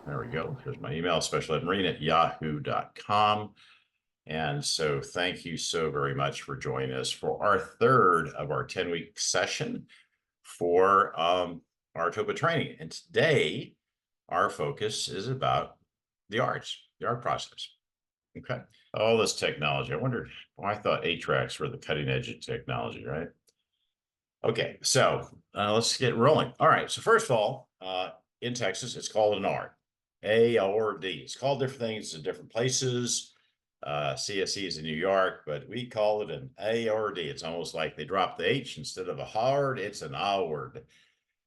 There we go. Here's my email, specialedmarine@yahoo.com. And so thank you so very much for joining us for our third of our 10-week session for our TOPAA training. And today, our focus is about the ARDs, the ARD process. Okay. All this technology. I wondered why I thought 8-tracks were the cutting edge of technology, right? Okay, so let's get rolling. All right, so first of all, in Texas, it's called an ARD, A-R-D. It's called different things in different places. CSE is in New York, but we call it an ARD. It's almost like they dropped the H instead of a hard, it's an ARD.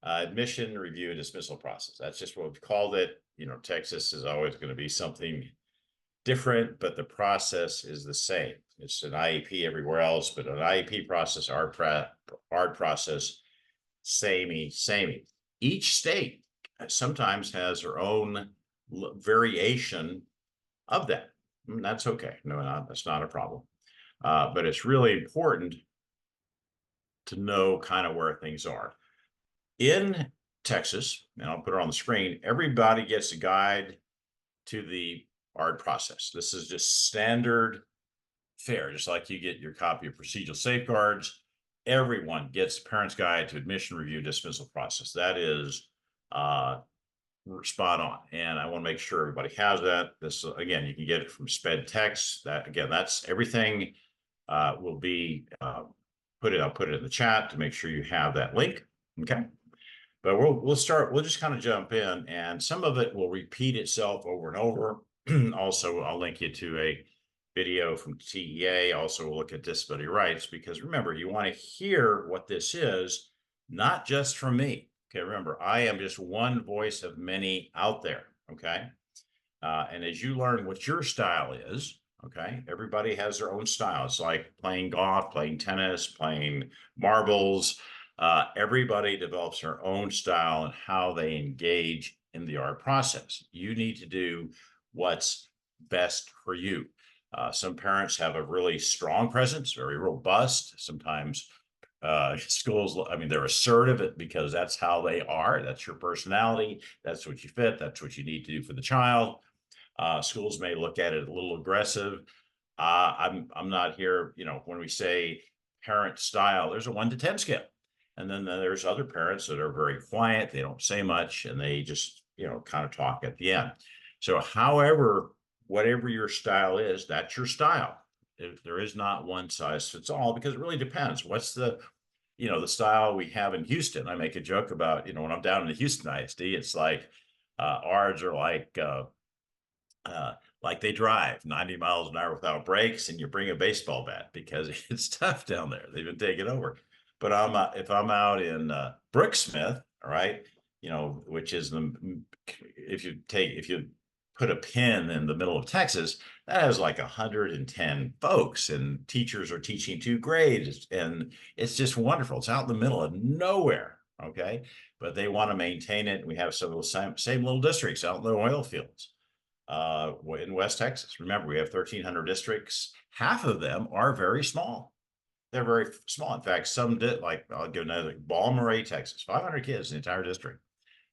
Admission, review, and dismissal process. That's just what we've called it. You know, Texas is always going to be something different, but the process is the same. It's an IEP everywhere else, but an IEP process, ARD process, samey. Each state sometimes has their own variation of that. And that's okay. No, that's not a problem. But it's really important to know kind of where things are. In Texas, and I'll put it on the screen, everybody gets a guide to the ARD process. This is just standard fare, just like you get your copy of procedural safeguards. Everyone gets the parent's guide to admission, review, dismissal process. That is spot on. And I want to make sure everybody has that. This, again, you can get it from Sped Text. That, again, that's everything will be I'll put it in the chat to make sure you have that link. Okay. But we'll just kind of jump in, and some of it will repeat itself over and over. Also, I'll link you to a video from TEA. Also, we'll look at disability rights, because remember, you want to hear what this is, not just from me. Okay, remember, I am just one voice of many out there. Okay. And as you learn what your style is, okay, everybody has their own style. It's like playing golf, playing tennis, playing marbles. Everybody develops their own style and how they engage in the ARD process. You need to do what's best for you. Some parents have a really strong presence, very robust. Sometimes schools, I mean, they're assertive because that's how they are. That's your personality. That's what you fit. That's what you need to do for the child. Schools may look at it a little aggressive. I'm not here, you know, when we say parent style, there's a 1 to 10 scale. And then there's other parents that are very quiet. They don't say much, and they just, you know, kind of talk at the end. So however, whatever your style is, that's your style. There is not one size fits all, because it really depends. What's the, you know, the style we have in Houston? I make a joke about, you know, when I'm down in the Houston ISD, it's like ARDs are like they drive 90 miles an hour without brakes, and you bring a baseball bat because it's tough down there. They've been taken over. But if I'm out in Brooksmith, all right, you know, which is if you put a pin in the middle of Texas, that has like 110 folks, and teachers are teaching 2 grades, and it's just wonderful. It's out in the middle of nowhere, okay? But they want to maintain it. We have some of the same little districts out in the oil fields in West Texas. Remember, we have 1,300 districts. Half of them are very small. They're very small. In fact, some did, like, I'll give another, Balmaray, Texas, 500 kids in the entire district.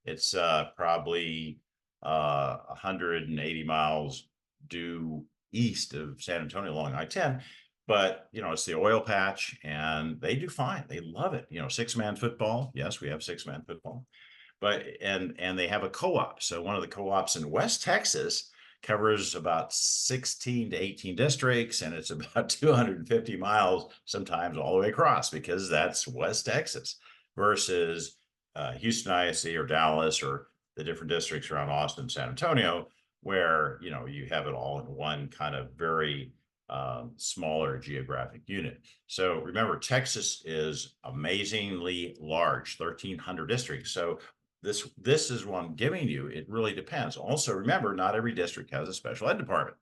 It's probably 180 miles due east of San Antonio along I-10. But, you know, it's the oil patch, and they do fine. They love it. You know, 6-man football. Yes, we have 6-man football. But, and they have a co-op. So one of the co-ops in West Texas covers about 16 to 18 districts, and it's about 250 miles, sometimes all the way across, because that's West Texas versus Houston ISD or Dallas or the different districts around Austin, San Antonio, where, you know, you have it all in one kind of very smaller geographic unit. So remember, Texas is amazingly large, 1,300 districts. So this is what I'm giving you. It really depends. Also, remember, not every district has a special ed department.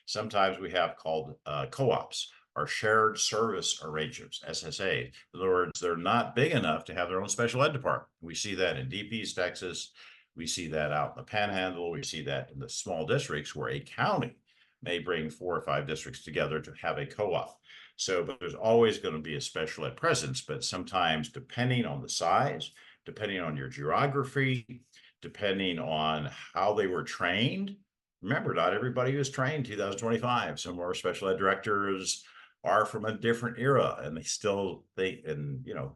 Sometimes we have called co-ops or shared service arrangements, SSA. In other words, they're not big enough to have their own special ed department. We see that in DP's Texas. We see that out in the Panhandle. We see that in the small districts where a county may bring 4 or 5 districts together to have a co-op. So, but there's always going to be a special ed presence, but sometimes depending on the size, depending on your geography, depending on how they were trained. Remember, not everybody was trained 2025. Some of our special ed directors are from a different era, and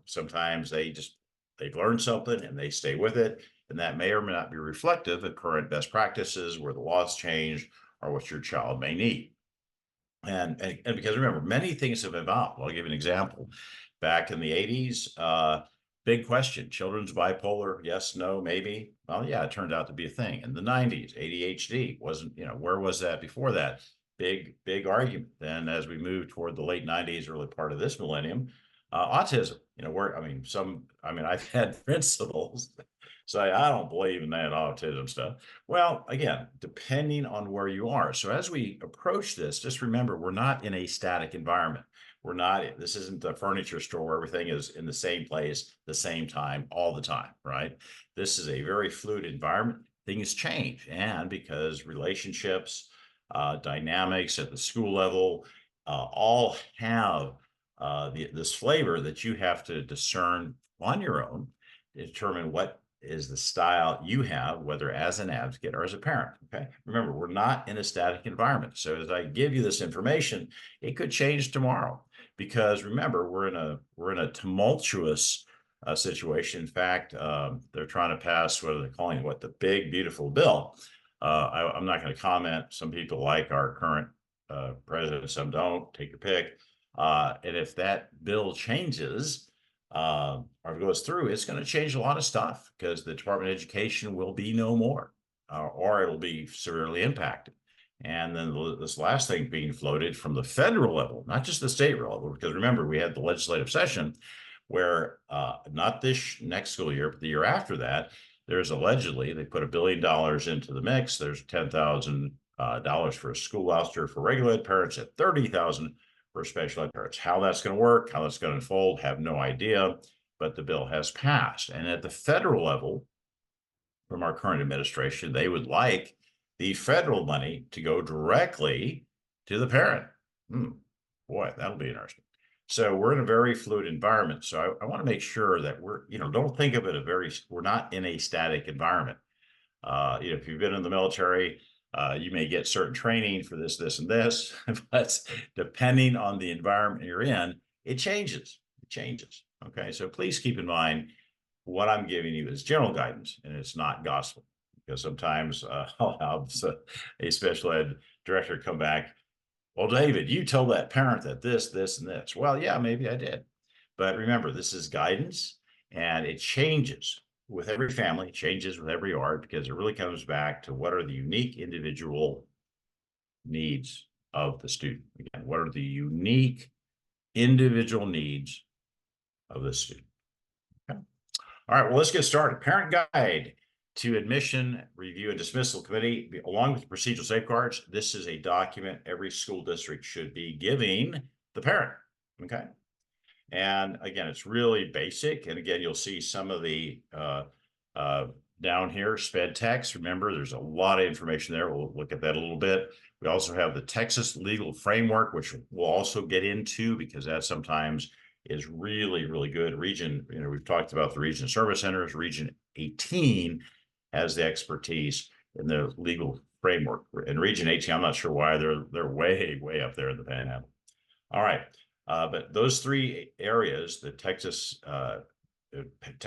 sometimes they've learned something and they stay with it, and that may or may not be reflective of current best practices, where the laws changed, or what your child may need. And because remember, many things have evolved. I'll give you an example. Back in the 80s, big question: children's bipolar, yes, no, maybe. Well, yeah, it turned out to be a thing. In the 90s, ADHD wasn't, where was that before that? Big argument. Then as we move toward the late 90s, early part of this millennium, autism, I've had principals say, I don't believe in that autism stuff. Well, again, depending on where you are. So as we approach this, just remember, we're not in a static environment. This isn't a furniture store where everything is in the same place, the same time, all the time, right? This is a very fluid environment. Things change. And because relationships, dynamics at the school level, all have this flavor that you have to discern on your own, determine what is the style you have, whether as an advocate or as a parent. Okay. Remember, we're not in a static environment. So as I give you this information, it could change tomorrow, because remember, we're in a tumultuous situation. In fact, they're trying to pass what are they calling the big beautiful bill. I'm not going to comment. Some people like our current president, some don't. Take your pick. And if that bill changes, or goes through, it's going to change a lot of stuff, because the Department of Education will be no more, or it'll be severely impacted. And then this last thing being floated from the federal level, not just the state level, because remember, we had the legislative session where not this next school year, but the year after that, there's allegedly, they put $1 billion into the mix. There's $10,000 for a school voucher for regular ed parents, at $30,000 for special ed parents. How that's going to work, how that's going to unfold, have no idea, but the bill has passed. And at the federal level, from our current administration, they would like the federal money to go directly to the parent. Boy, that'll be interesting. So we're in a very fluid environment. So I want to make sure that don't think of it we're not in a static environment. If you've been in the military, you may get certain training for this, and this, but depending on the environment you're in, it changes. Okay, so please keep in mind, what I'm giving you is general guidance, and it's not gospel, because sometimes I'll have a special ed director come back. Well, David, you told that parent that this, and this. Well, yeah, maybe I did. But remember, this is guidance, and it changes with every family, changes with every ARD, because it really comes back to what are the unique individual needs of the student. Again, what are the unique individual needs of the student? Okay. All right, well, let's get started. Parent Guide to Admission, Review, and Dismissal Committee, along with the procedural safeguards. This is a document every school district should be giving the parent. Okay. And again, it's really basic. And again, you'll see some of the down here, sped text. Remember, there's a lot of information there. We'll look at that a little bit. We also have the Texas legal framework, which we'll also get into, because that sometimes is really, really good. Region, we've talked about the region service centers. Region 18 has the expertise in the legal framework. In Region 18, I'm not sure why they're way, way up there in the Panhandle. All right. But those three areas, the Texas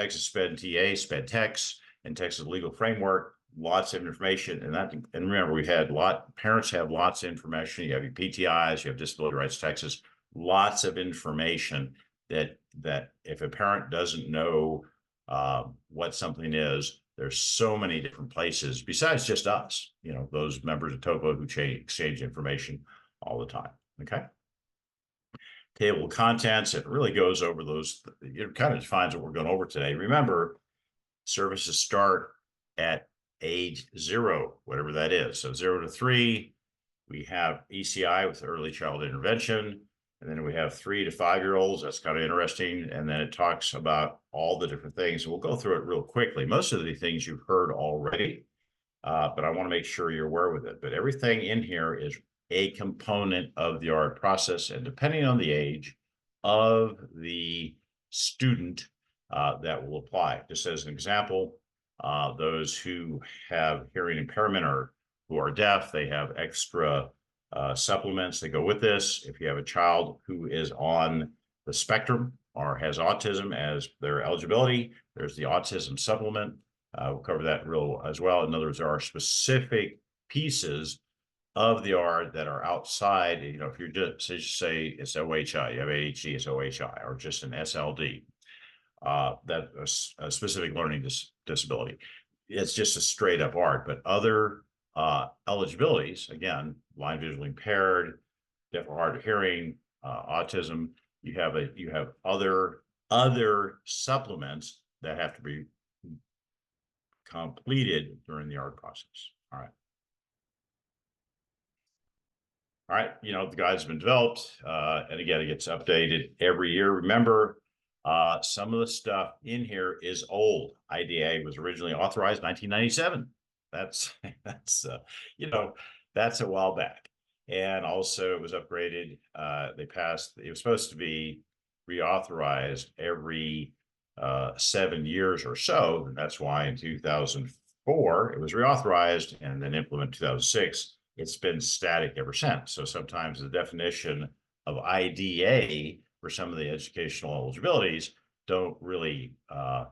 Sped TA, Sped Tex, and Texas Legal Framework, lots of information. And remember, parents have lots of information. You have your PTIs, you have Disability Rights Texas, lots of information that if a parent doesn't know what something is, there's so many different places besides just us, those members of TOPAA who exchange information all the time. Okay. Table of contents, it really goes over those. It kind of defines what we're going over today. Remember, services start at age 0, whatever that is. So 0 to 3, we have ECI with early child intervention. And then we have 3 to 5-year-olds. That's kind of interesting. And then it talks about all the different things. We'll go through it real quickly. Most of the things you've heard already, but I want to make sure you're aware with it. But everything in here is a component of the ARD process. And depending on the age of the student, that will apply. Just as an example, Those who have hearing impairment or who are deaf, they have extra supplements that go with this. If you have a child who is on the spectrum or has autism as their eligibility, there's the autism supplement. We'll cover that real as well. In other words, there are specific pieces of the ARD that are outside. You know, if you're just say it's OHI, you have ADHD, it's OHI, or just an SLD, that a specific learning disability. It's just a straight up ARD, but other eligibilities, again, blind, visually impaired, deaf or hard of hearing, autism, you have other supplements that have to be completed during the ARD process. All right. All right, you know, the guide's been developed, and again, it gets updated every year. Remember, some of the stuff in here is old. IDA was originally authorized 1997. That's you know, that's a while back. And also it was upgraded. They passed, it was supposed to be reauthorized every 7 years or so. And that's why in 2004 it was reauthorized and then implemented 2006. It's been static ever since. So sometimes the definition of IDA for some of the educational eligibilities don't really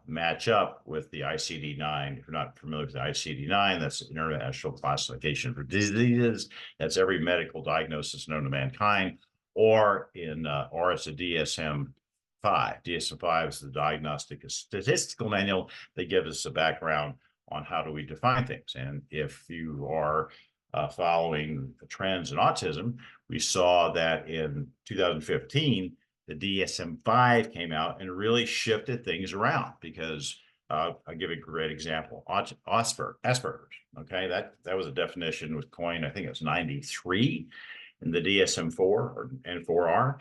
match up with the ICD-9. If you're not familiar with the ICD-9, that's International Classification for Diseases. That's every medical diagnosis known to mankind. Or it's a DSM-5. DSM-5 is the Diagnostic Statistical Manual. They give us a background on how do we define things. And if you are following the trends in autism, we saw that in 2015, the DSM-5 came out and really shifted things around because I'll give a great example. Asperger's, okay? That was a definition was coined, I think it was 93 in the DSM-4 or N4R,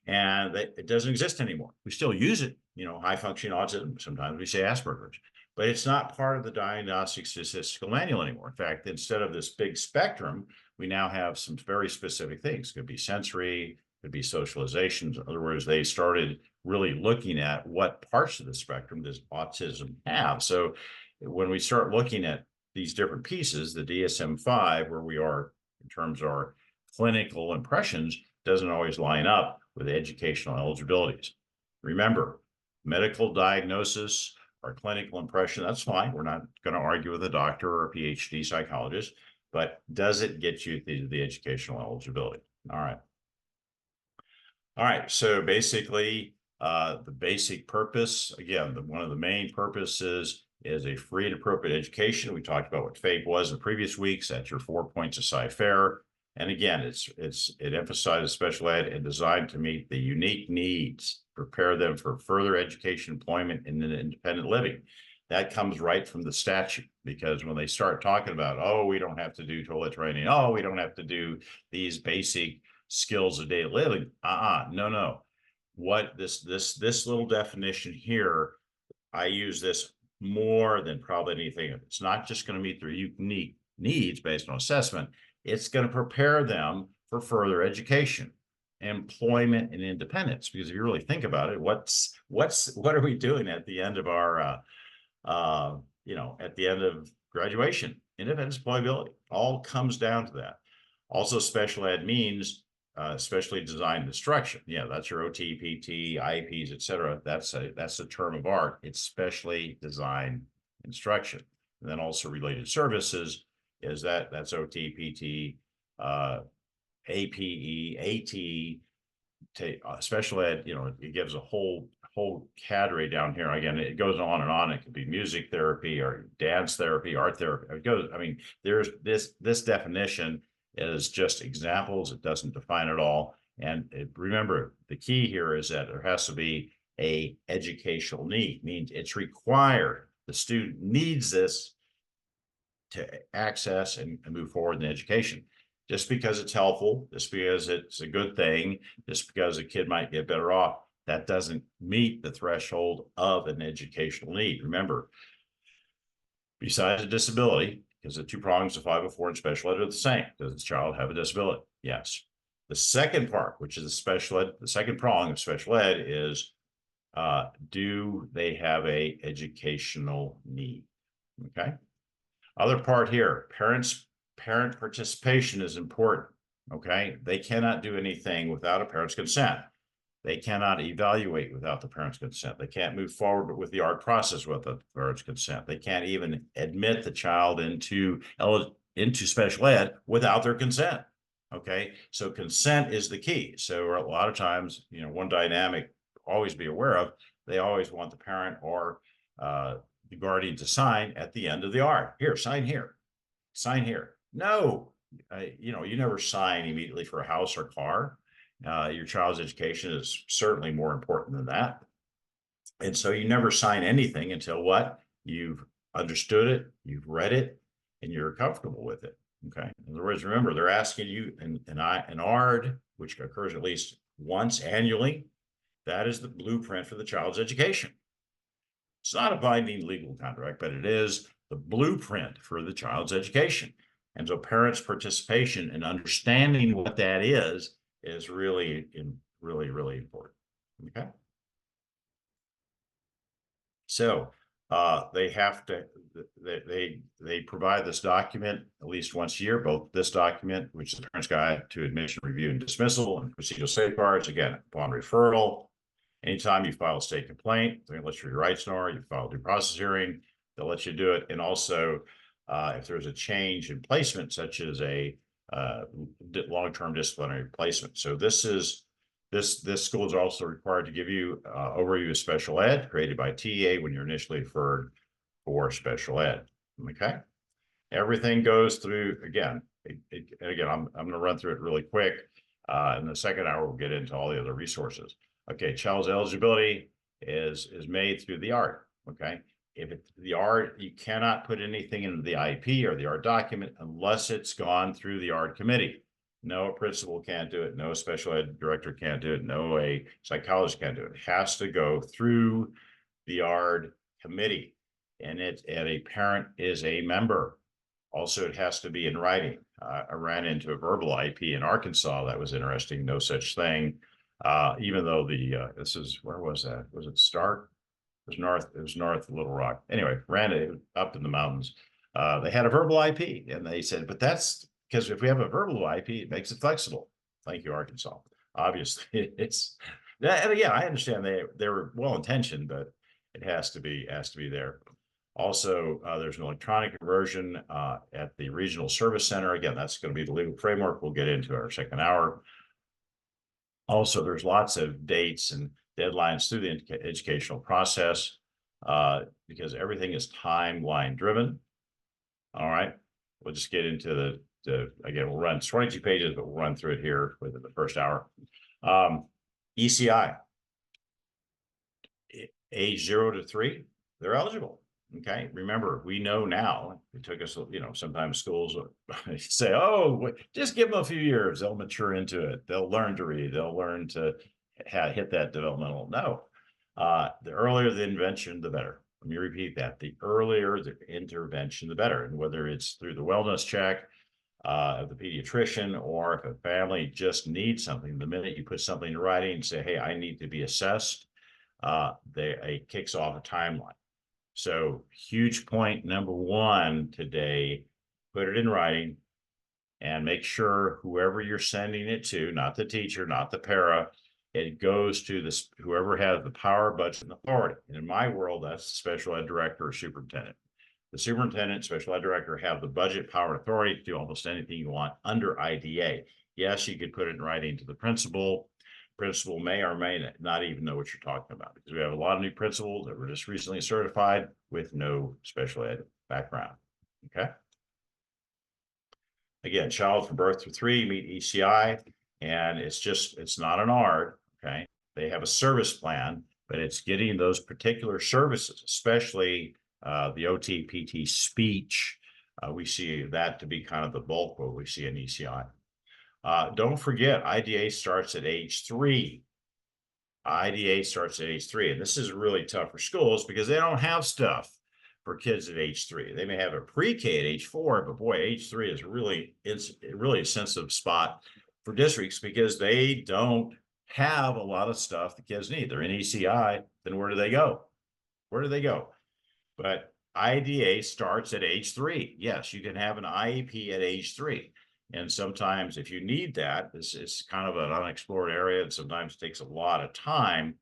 and it doesn't exist anymore. We still use it, you know, high functioning autism. Sometimes we say Asperger's, but it's not part of the Diagnostic Statistical Manual anymore. In fact, instead of this big spectrum, we now have some very specific things. It could be sensory, could be socialization. In other words, they started really looking at what parts of the spectrum does autism have. So when we start looking at these different pieces, the DSM-5, where we are in terms of our clinical impressions, doesn't always line up with educational eligibilities. Remember, medical diagnosis or clinical impression, that's fine. We're not going to argue with a doctor or a PhD psychologist, but does it get you the educational eligibility? All right. All right, so basically, the basic purpose, again, one of the main purposes is a free and appropriate education. We talked about what FAPE was in previous weeks. That's your 4 points of sci-fair. And again, it emphasizes special ed and designed to meet the unique needs, prepare them for further education, employment, and independent living. That comes right from the statute, because when they start talking about, oh, we don't have to do toilet training, oh, we don't have to do these basic skills of daily living. No. What this little definition here, I use this more than probably anything. It's not just going to meet their unique needs based on assessment. It's going to prepare them for further education, employment, and independence. Because if you really think about it, what are we doing at the end of our at the end of graduation? Independence, employability, all comes down to that. Also, special ed means specially designed instruction. Yeah, that's your OT, PT, IEPs, etc. That's a term of art. It's specially designed instruction. And then also related services is that's OT, PT, APE, AT, special ed. You know, it gives a whole cadre down here. Again, it goes on and on. It could be music therapy or dance therapy, art therapy. It goes. I mean, there's this definition is just examples. It doesn't define it all. And remember, the key here is that there has to be a educational need. Means it's required. The student needs this to access and move forward in education. Just because it's helpful, just because it's a good thing, just because a kid might get better off, that doesn't meet the threshold of an educational need. Remember, besides a disability, because the two prongs of 504 and special ed are the same. Does the child have a disability? Yes. The second part, which is the second prong of special ed is, do they have a educational need? Okay. Other part here, parent participation is important. Okay. They cannot do anything without a parent's consent. They cannot evaluate without the parent's consent. They can't move forward with the ARD process without the parent's consent. They can't even admit the child into special ed without their consent. Okay, so consent is the key. So a lot of times, one dynamic always be aware of, they always want the parent or the guardian to sign at the end of the ARD. Here, sign here, sign here. No, you never sign immediately for a house or car. Your child's education is certainly more important than that. And so you never sign anything until what? You've understood it, you've read it, and you're comfortable with it. Okay. In other words, remember, they're asking you an ARD, which occurs at least once annually. That is the blueprint for the child's education. It's not a binding legal contract, but it is the blueprint for the child's education. And so parents' participation and understanding what that is really, really important. Okay. So they have to, they provide this document at least once a year, both this document, which is the Parent's Guide to Admission, Review, and Dismissal, and Procedural Safeguards, again, upon referral. Anytime you file a state complaint, they're going to let you your rights know, you file a due process hearing, they'll let you do it. And also, if there's a change in placement, such as a long-term disciplinary placement. So this school is also required to give you overview of special ed created by TEA when you're initially referred for special ed. Okay. Everything goes through, again, I'm going to run through it really quick. In the second hour, we'll get into all the other resources. Okay, child's eligibility is made through the ARD. Okay, if it's the ARD, you cannot put anything into the IEP or the ARD document unless it's gone through the ARD committee. No principal can't do it. No special ed director can't do it. No a psychologist can't do it. It has to go through the ARD committee, and a parent is a member. Also, it has to be in writing. I ran into a verbal IEP in Arkansas. That was interesting. No such thing. Even though where was that? Was it Stark? It was north of Little Rock. Anyway, ran it up in the mountains. They had a verbal IEP, and they said, but that's because if we have a verbal IEP, it makes it flexible. Thank you, Arkansas. Obviously, it's that. And again, I understand they were well intentioned, but it has to be there. Also, there's an electronic version at the Regional Service Center. Again, that's going to be the legal framework we'll get into our second hour. Also, there's lots of dates and deadlines through the educational process because everything is timeline driven. All right, we'll just get into again, we'll run 22 pages, but we'll run through it here within the first hour. ECI, age 0 to 3, they're eligible. Okay, remember, we know now, it took us, sometimes schools say, oh, just give them a few years, they'll mature into it, they'll learn to read, they'll learn to hit that developmental. No, the earlier the intervention, the better. Let me repeat that. The earlier the intervention, the better. And whether it's through the wellness check of the pediatrician, or if a family just needs something, the minute you put something in writing and say, hey, I need to be assessed, it kicks off a timeline. So huge point number one today, put it in writing and make sure whoever you're sending it to, not the teacher, not the para, it goes to whoever has the power, budget, and authority. And in my world, that's the special ed director or superintendent. The superintendent, special ed director have the budget, power, and authority to do almost anything you want under IDA. Yes, you could put it in writing to the principal. Principal may or may not even know what you're talking about, because we have a lot of new principals that were just recently certified with no special ed background. Okay. Again, child from birth through 3 meet ECI, and it's not an ARD. Okay. They have a service plan, but it's getting those particular services, especially the OT, PT, speech. We see that to be kind of the bulk of what we see in ECI. Don't forget, IDA starts at age 3. IDA starts at age 3, and this is really tough for schools because they don't have stuff for kids at age 3. They may have a pre-K at age 4, but boy, age 3 is really a sensitive spot for districts because they don't have a lot of stuff the kids need. They're in ECI, then where do they go? Where do they go? But IDA starts at age 3. Yes, you can have an IEP at age 3. And sometimes if you need that, this is kind of an unexplored area, and sometimes it takes a lot of time,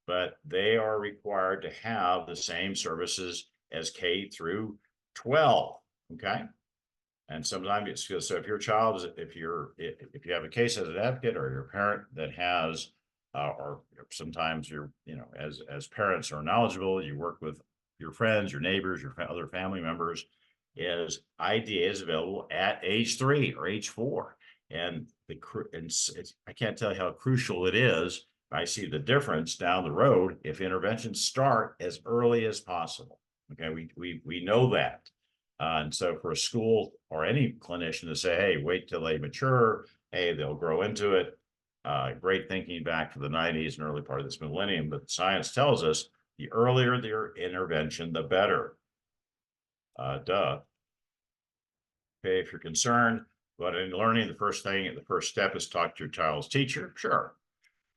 but they are required to have the same services as K through 12. Okay. And sometimes it's so if your child is, if you have a case as an advocate or your parent that has, or sometimes you're, as parents are knowledgeable, you work with your friends, your neighbors, your other family members, is IDA is available at age 3 or age 4. And I can't tell you how crucial it is. I see the difference down the road if interventions start as early as possible. Okay, we know that. And so for a school or any clinician to say, hey, wait till they mature, hey, they'll grow into it. Great thinking back to the 90s and early part of this millennium, but science tells us the earlier their intervention, the better. Duh. Okay, if you're concerned about any learning, the first step is talk to your child's teacher. Sure.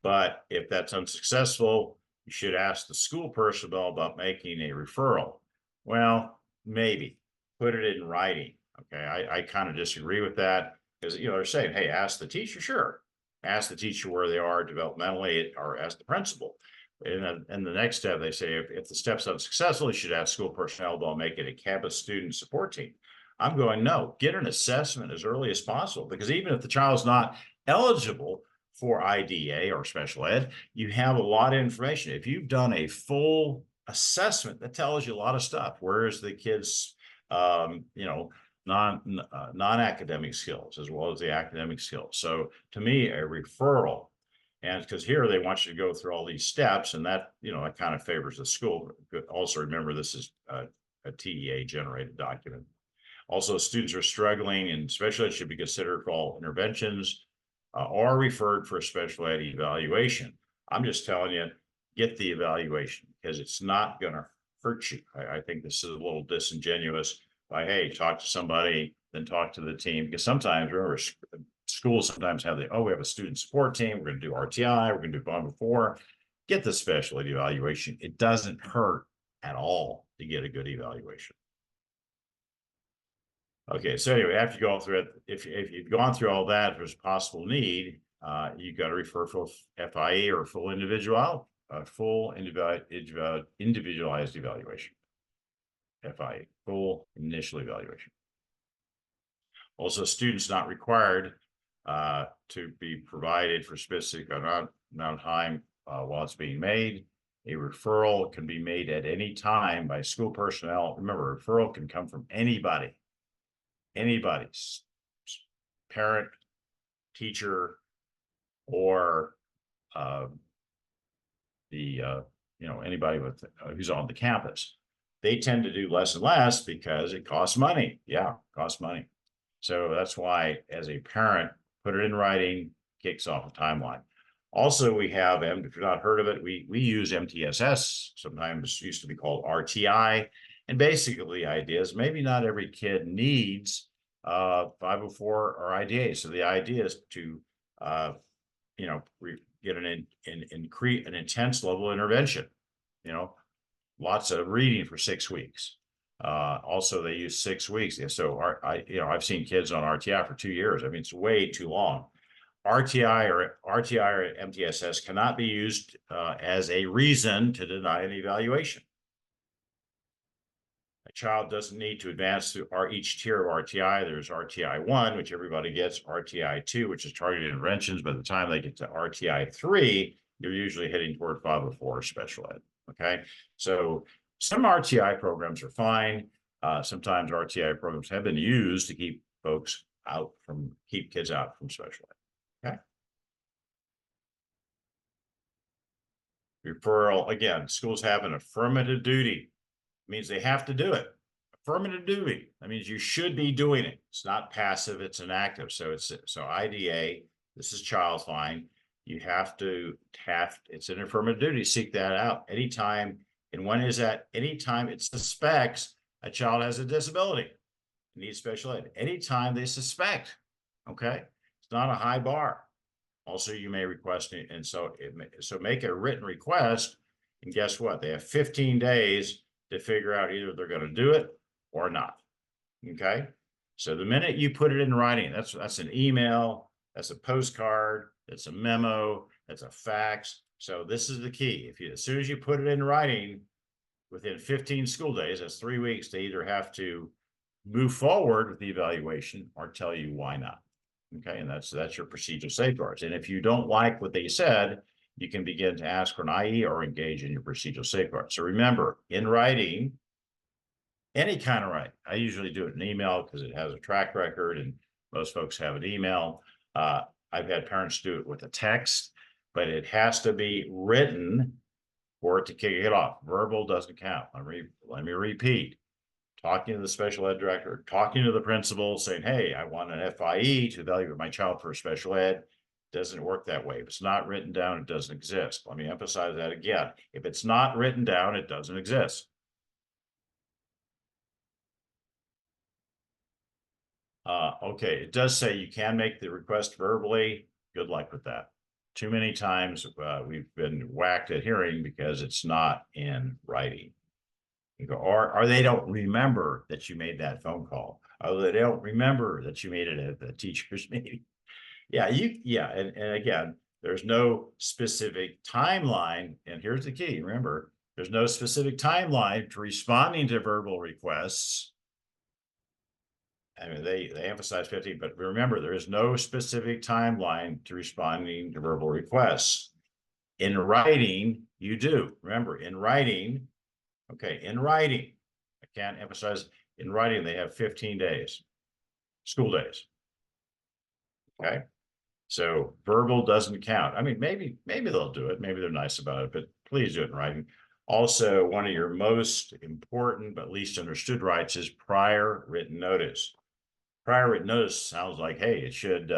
But if that's unsuccessful, you should ask the school personnel about making a referral. Well, maybe put it in writing. Okay, I kind of disagree with that because they're saying, hey, ask the teacher. Sure, ask the teacher where they are developmentally, or ask the principal. And the next step, they say, if the step's unsuccessful, you should ask school personnel about making a campus student support team. I'm going, no, get an assessment as early as possible, because even if the child's not eligible for IDA or special ed, you have a lot of information. If you've done a full assessment, that tells you a lot of stuff. Where is the kid's, non-academic skills as well as the academic skills. So to me, a referral, and because here they want you to go through all these steps, and that, that kind of favors the school. Also remember, this is a TEA generated document. Also, students are struggling, and special ed should be considered for all interventions, or referred for a special ed evaluation. I'm just telling you, get the evaluation, because it's not going to hurt you. I think this is a little disingenuous by, hey, talk to somebody, then talk to the team. Because sometimes, remember, schools sometimes have we have a student support team. We're going to do RTI. We're going to do bond before. Get the special ed evaluation. It doesn't hurt at all to get a good evaluation. Okay, so anyway, after you go through it, if you've gone through all that, if there's a possible need, you got to refer for FIE or full individualized evaluation. FIE, full initial evaluation. Also, students not required to be provided for specific amount of time while it's being made. A referral can be made at any time by school personnel. Remember, a referral can come from anybody's parent, teacher, or anybody with who's on the campus. They tend to do less and less because it costs money. Yeah, it costs money. So that's why, as a parent, put it in writing, kicks off a timeline. Also, we have, if you've not heard of it, we use MTSS, sometimes used to be called RTI. And basically the idea is maybe not every kid needs 504 or IDA. So the idea is to, get an intense level of intervention, lots of reading for 6 weeks. Also, they use 6 weeks. So I've seen kids on RTI for 2 years. I mean, it's way too long. RTI or MTSS cannot be used as a reason to deny an evaluation. A child doesn't need to advance through each tier of RTI. There's RTI 1, which everybody gets, RTI 2, which is targeted interventions. By the time they get to RTI 3, you're usually heading toward 504 special ed. Okay, so some RTI programs are fine. Sometimes RTI programs have been used to keep kids out from special ed. Okay. Referral, again, schools have an affirmative duty. It means they have to do it. Affirmative duty. That means you should be doing it. It's not passive, it's an active. So IDA, this is child's line. You have to it's an affirmative duty. Seek that out anytime. And when is that? Anytime it suspects a child has a disability, needs special ed. Anytime they suspect. Okay. It's not a high bar. Also, you may request it. And so make a written request. And guess what? They have 15 days to figure out either they're going to do it or not. Okay. So the minute you put it in writing, that's an email, that's a postcard, that's a memo, that's a fax. So this is the key. As soon as you put it in writing, within 15 school days, that's 3 weeks, they either have to move forward with the evaluation or tell you why not. Okay, and that's your procedural safeguards. And if you don't like what they said, you can begin to ask for an IE or engage in your procedural safeguards. So remember, in writing, any kind of writing, I usually do it in email because it has a track record and most folks have an email. I've had parents do it with a text, but it has to be written for it to kick it off. Verbal doesn't count. Let me repeat. Talking to the special ed director, talking to the principal, saying, hey, I want an FIE to evaluate my child for special ed. Doesn't work that way. If it's not written down, it doesn't exist. Let me emphasize that again. If it's not written down, it doesn't exist. Okay, it does say you can make the request verbally. Good luck with that. Too many times we've been whacked at hearing because it's not in writing. You go, or they don't remember that you made that phone call. Or they don't remember that you made it at the teacher's meeting. And again, there's no specific timeline. And here's the key. Remember, there's no specific timeline to responding to verbal requests. I mean, they emphasize 15, but remember, there is no specific timeline to responding to verbal requests. In writing, you do. Remember, in writing, okay, in writing, I can't emphasize, in writing, they have 15 days, school days. Okay. So verbal doesn't count. I mean, maybe they'll do it. Maybe they're nice about it, but please do it in writing. Also, one of your most important but least understood rights is prior written notice. Prior written notice sounds like, hey, it should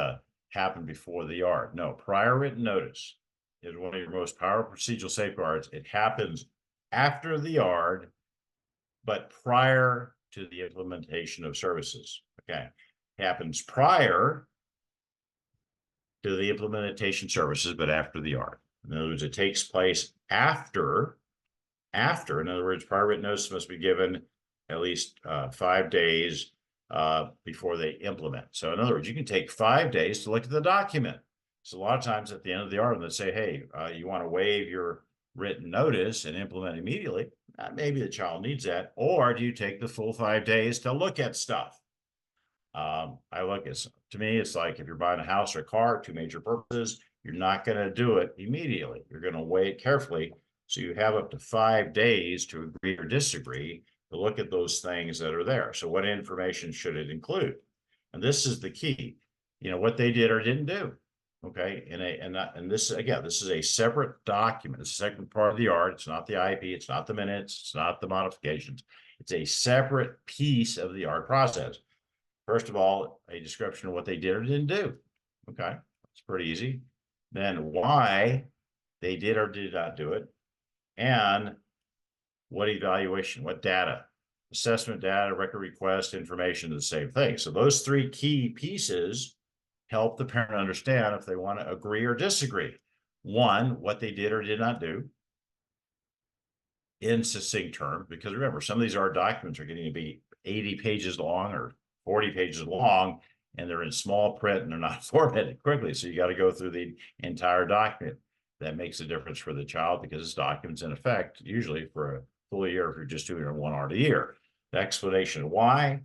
happen before the ARD. No, prior written notice is one of your most powerful procedural safeguards. It happens after the ARD, but prior to the implementation of services. Okay, happens prior to the implementation services, but after the ARD. In other words, it takes place after. In other words, prior written notice must be given at least 5 days before they implement. So in other words, you can take 5 days to look at the document. So a lot of times at the end of the ARD, they say, hey, you want to waive your written notice and implement immediately. Maybe the child needs that. Or do you take the full 5 days to look at stuff? To me, it's like if you're buying a house or a car, two major purposes, you're not going to do it immediately. You're going to wait carefully. So you have up to 5 days to agree or disagree to look at those things that are there. So what information should it include? And this is the key, what they did or didn't do. Okay. And this, again, this is a separate document. It's a second part of the ARD. It's not the IEP. It's not the minutes. It's not the modifications. It's a separate piece of the ARD process. First of all, a description of what they did or didn't do. Okay, it's pretty easy. Then why they did or did not do it, and what evaluation, what data, assessment data, record request, information, the same thing. So those three key pieces help the parent understand if they want to agree or disagree. One, what they did or did not do in succinct terms, because remember, some of these ARD documents are getting to be 80 pages long or 40 pages long, and they're in small print and they're not formatted quickly. So you got to go through the entire document. That makes a difference for the child because this document's in effect usually for a full year if you're just doing it 1 ARD a year. The explanation of why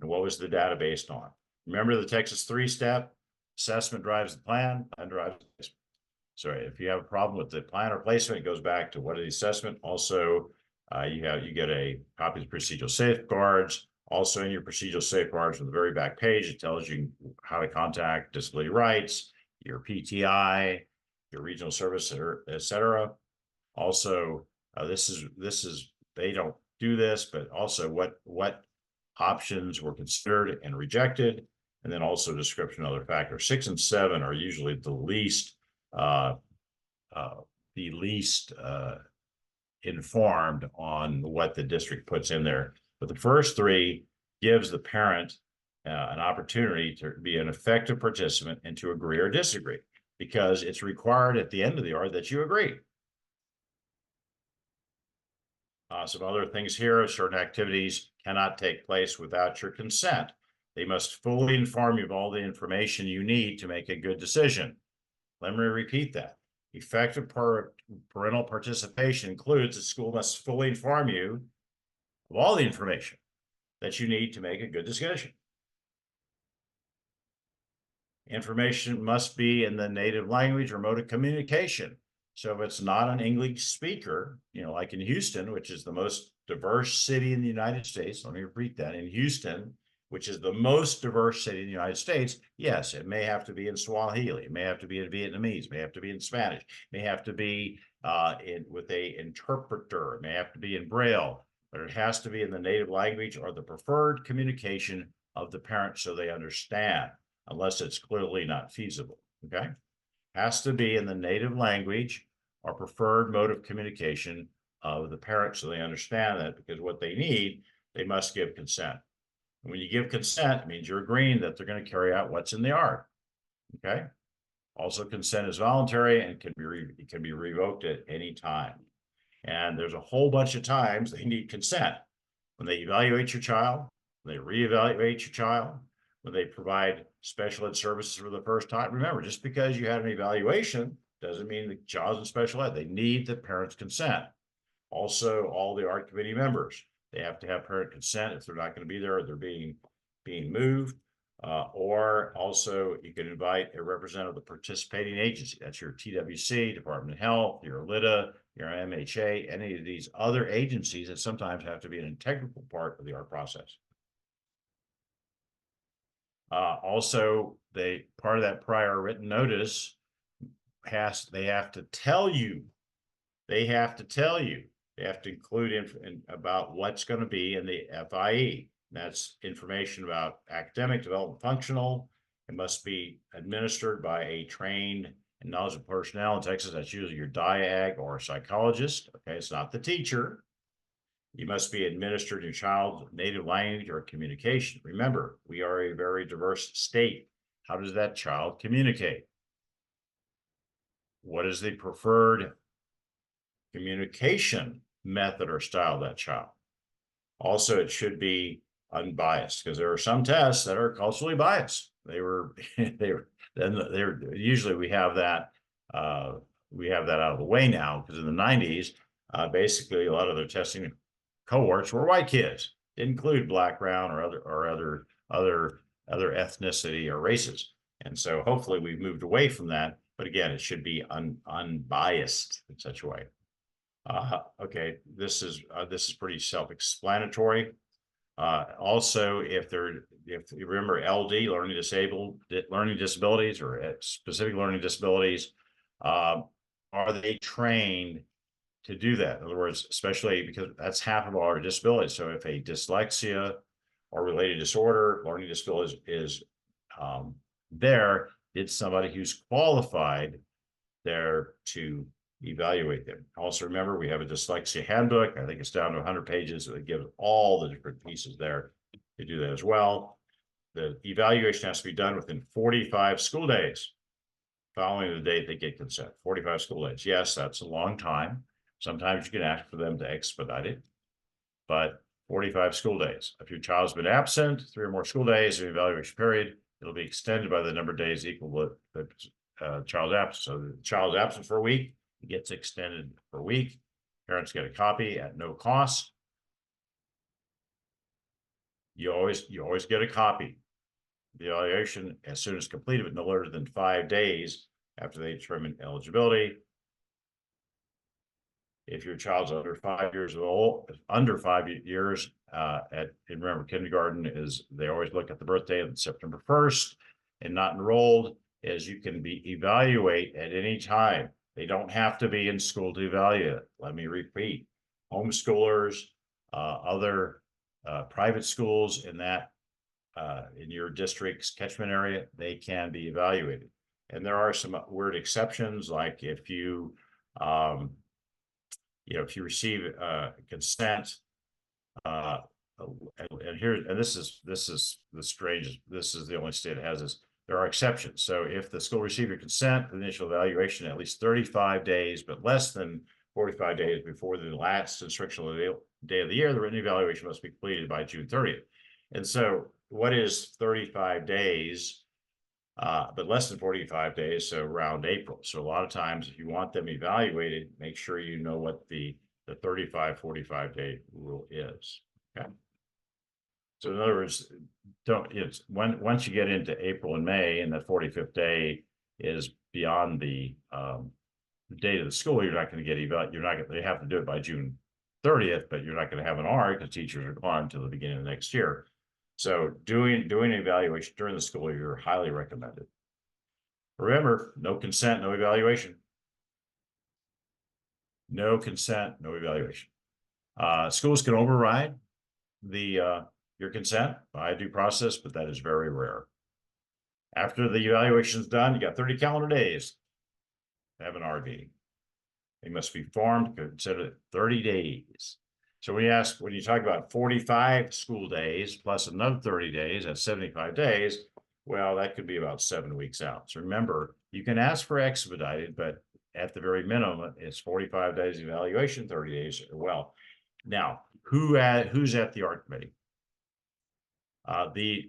and what was the data based on. Remember the Texas 3-step assessment drives the plan, plan drives the placement. So if you have a problem with the plan or placement, it goes back to what is the assessment. Also, you get a copy of the procedural safeguards. Also in your procedural safeguards on the very back page, it tells you how to contact disability rights, your PTI, your regional service center, etc. Also, this is they don't do this, but also what options were considered and rejected, and then also description of other factors. 6 and 7 are usually the least informed on what the district puts in there. But the first 3 gives the parent an opportunity to be an effective participant and to agree or disagree, because it's required at the end of the ARD that you agree. Some other things here: certain activities cannot take place without your consent. They must fully inform you of all the information you need to make a good decision. Let me repeat that. Effective parental participation includes the school must fully inform you of all the information that you need to make a good decision. Information must be in the native language or mode of communication. So if it's not an English speaker, like in Houston, which is the most diverse city in the United States, let me repeat that, in Houston, which is the most diverse city in the United States, yes, it may have to be in Swahili, it may have to be in Vietnamese, it may have to be in Spanish, it may have to be with a interpreter, it may have to be in Braille, but it has to be in the native language or the preferred communication of the parent so they understand, unless it's clearly not feasible, okay? Has to be in the native language or preferred mode of communication of the parent so they understand that, because what they need, they must give consent. And when you give consent, it means you're agreeing that they're going to carry out what's in the ARD, okay? Also, consent is voluntary and it can be revoked at any time. And there's a whole bunch of times they need consent. When they evaluate your child, when they reevaluate your child, when they provide special ed services for the first time. Remember, just because you had an evaluation doesn't mean the child's in special ed. They need the parent's consent. Also, all the ARD committee members, they have to have parent consent if they're not going to be there or they're being moved. Or also, you can invite a representative of the participating agency. That's your TWC, Department of Health, your LIDA, your MHA, any of these other agencies that sometimes have to be an integral part of the ARD process. Also, part of that prior written notice they have to tell you. They have to include about what's going to be in the FIE. That's information about academic development, functional. It must be administered by a trained and knowledgeable personnel in Texas. That's usually your diag or a psychologist. Okay, it's not the teacher. You must be administered in your child's native language or communication. Remember, we are a very diverse state. How does that child communicate? What is the preferred communication method or style of that child? Also, it should be unbiased, because there are some tests that are culturally biased. Usually we have that out of the way now, because in the 90s, basically a lot of their testing cohorts were white kids. It include Black, brown, or other ethnicity or races. And so hopefully we've moved away from that. But again, it should be unbiased in such a way. Okay, this is pretty self-explanatory. Also, if you remember LD, learning disabilities or specific learning disabilities, are they trained to do that? In other words, especially because that's half of our disabilities. So if a dyslexia or related disorder, learning disability is there, it's somebody who's qualified there to evaluate them. Also, remember, we have a dyslexia handbook. I think it's down to 100 pages. So it gives all the different pieces there to do that as well. The evaluation has to be done within 45 school days following the date they get consent. 45 school days. Yes, that's a long time. Sometimes you can ask for them to expedite it, but 45 school days. If your child's been absent 3 or more school days in the evaluation period, it'll be extended by the number of days equal to the child's absent. So the child's absent for a week, it gets extended for a week. Parents get a copy at no cost. You always get a copy. The evaluation, as soon as completed, but no later than 5 days after they determine eligibility. If your child's under 5 years old, and remember, kindergarten they always look at the birthday of September 1st, and not enrolled, as you can evaluate at any time. They don't have to be in school to evaluate. Let me repeat, homeschoolers, other private schools in your district's catchment area, they can be evaluated. And there are some weird exceptions, like if you receive consent, and this is the strangest. This is the only state that has this. There are exceptions. So if the school received your consent for the initial evaluation at least 35 days, but less than 45 days before the last instructional day of the year, the written evaluation must be completed by June 30th. And so what is 35 days? But less than 45 days, so around April. So a lot of times, if you want them evaluated, make sure you know what the 35-45 day rule is. Okay. So in other words, once you get into April and May, and that 45th day is beyond the date of the school, you're not going to get you're not going to, they have to do it by June 30th, but you're not going to have an R because teachers are gone until the beginning of next year. So doing an evaluation during the school year highly recommended. Remember, no consent, no evaluation. No consent, no evaluation. Schools can override your consent by due process, but that is very rare. After the evaluation is done, you got 30 calendar days to have an RD. They must be formed, considered 30 days. So when you talk about 45 school days plus another 30 days, that's 75 days. Well, that could be about 7 weeks out. So remember, you can ask for expedited, but at the very minimum, it's 45 days evaluation, 30 days. Well, now who's at the ARD committee?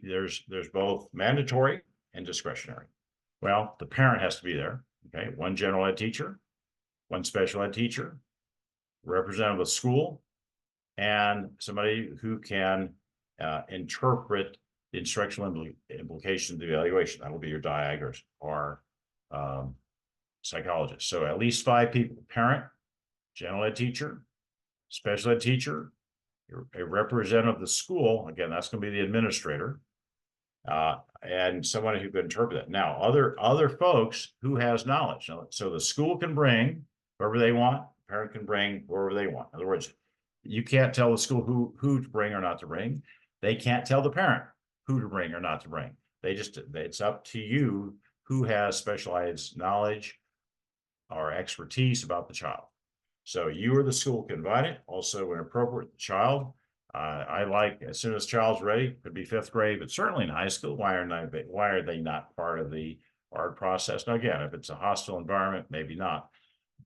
There's both mandatory and discretionary. Well, the parent has to be there. Okay, one general ed teacher, one special ed teacher, representative of the school, and somebody who can interpret the instructional implications of the evaluation. That'll be your diagers or psychologist. So at least 5 people: parent, general ed teacher, special ed teacher, a representative of the school. Again, that's going to be the administrator, and someone who can interpret it. Now, other folks who has knowledge. So the school can bring whoever they want. Parent can bring whoever they want. In other words, you can't tell the school who to bring or not to bring. They can't tell the parent who to bring or not to bring. It's up to you who has specialized knowledge or expertise about the child. So you or the school can invite it. Also, when appropriate, the child. I like, as soon as the child's ready, could be 5th grade, but certainly in high school. Why are they not part of the ARD process? Now, again, if it's a hostile environment, maybe not.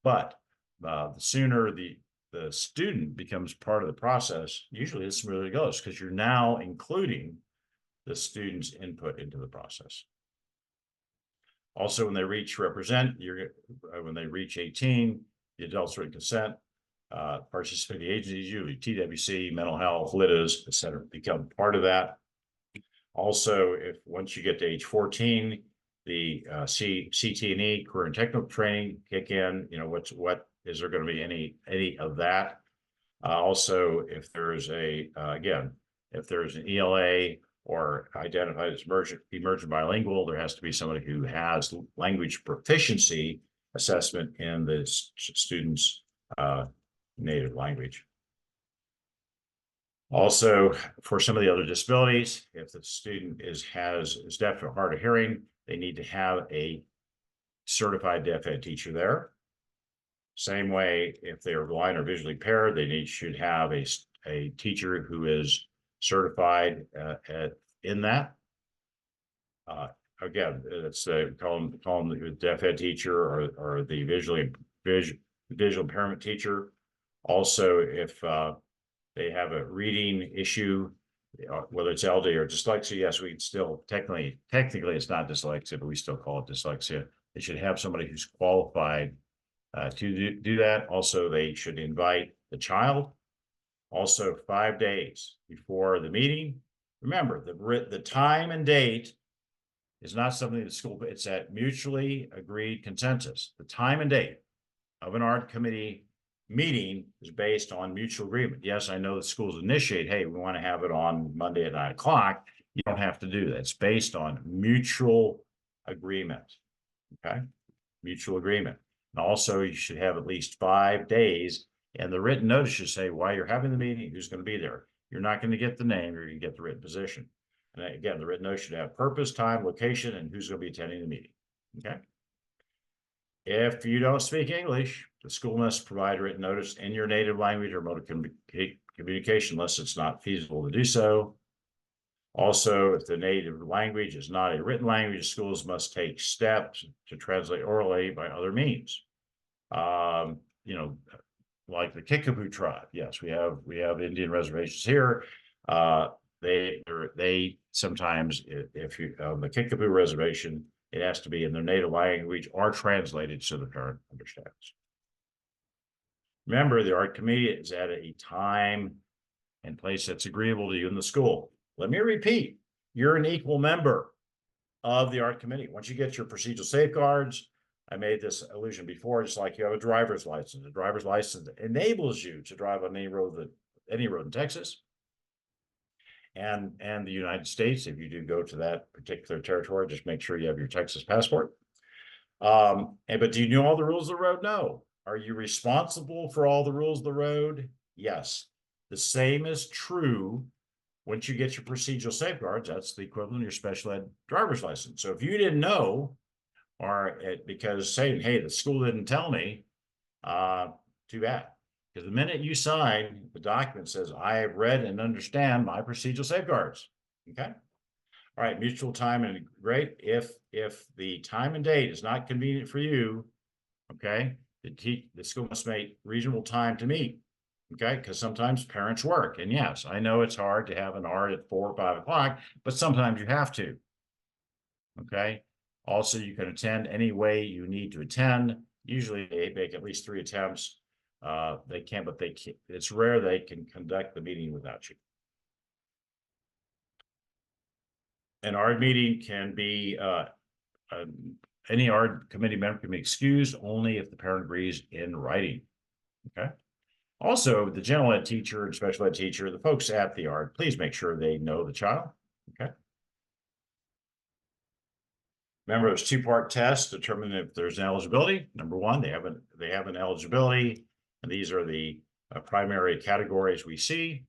But the sooner the student becomes part of the process, usually the smoother it goes, because you're now including the student's input into the process. Also, when they reach when they reach 18, the adults written consent, participating agencies, usually TWC, mental health, LIDAs, et cetera, become part of that. Also, once you get to age 14, the CT&E, career and technical training, kick in. Is there going to be any of that? Also, if there's if there's an ELA or identified as emergent bilingual, there has to be somebody who has language proficiency assessment in the student's native language. Also, for some of the other disabilities, if the student is deaf or hard of hearing, they need to have a certified deaf ed teacher there. Same way, if they are blind or visually impaired, they should have a teacher who is certified in that. Again, it's call them the deaf ed teacher or the visual impairment teacher. Also, if they have a reading issue, whether it's LD or dyslexia, yes, we still technically it's not dyslexia, but we still call it dyslexia. They should have somebody who's qualified to do that. Also, they should invite the child. Also, 5 days before the meeting. Remember, the time and date is not something the school, it's at mutually agreed consensus. The time and date of an ARD committee meeting is based on mutual agreement. Yes, I know the schools initiate, hey, we want to have it on Monday at 9 o'clock. You don't have to do that. It's based on mutual agreement. Okay, mutual agreement. And also, you should have at least 5 days, and the written notice should say why you're having the meeting, who's going to be there. You're not going to get the name, you're going to get the written position. And again, the written notice should have purpose, time, location, and who's going to be attending the meeting. Okay. If you don't speak English, the school must provide written notice in your native language or mode of communication unless it's not feasible to do so. Also, if the native language is not a written language, schools must take steps to translate orally by other means. like the Kickapoo tribe. Yes, we have Indian reservations here. They sometimes, if you on the Kickapoo reservation, it has to be in their native language or translated so the parent understands. Remember, the art committee is at a time and place that's agreeable to you in the school. Let me repeat, you're an equal member of the art committee. Once you get your procedural safeguards, I made this allusion before, just like you have a driver's license. A driver's license enables you to drive on any road in Texas and the United States. If you do go to that particular territory, just make sure you have your Texas passport. But do you know all the rules of the road? No. Are you responsible for all the rules of the road? Yes. The same is true once you get your procedural safeguards. That's the equivalent of your special ed driver's license. So if you didn't know, or because saying, hey, the school didn't tell me, too bad. Because the minute you sign, the document says, I have read and understand my procedural safeguards. Okay. All right, mutual time and great. If the time and date is not convenient for you, okay, the school must make reasonable time to meet. Okay, because sometimes parents work. And yes, I know it's hard to have an ARD at 4 or 5 o'clock, but sometimes you have to. Okay. Also, you can attend any way you need to attend. Usually they make at least 3 attempts. They can't, but they can't. It's rare they can conduct the meeting without you. An ARD meeting can be any ARD committee member can be excused only if the parent agrees in writing. Okay. Also, the general ed teacher and special ed teacher, the folks at the ARD, please make sure they know the child. Okay. Remember, there's 2-part tests determine if there's an eligibility. Number one, they have an eligibility, and these are the primary categories we see.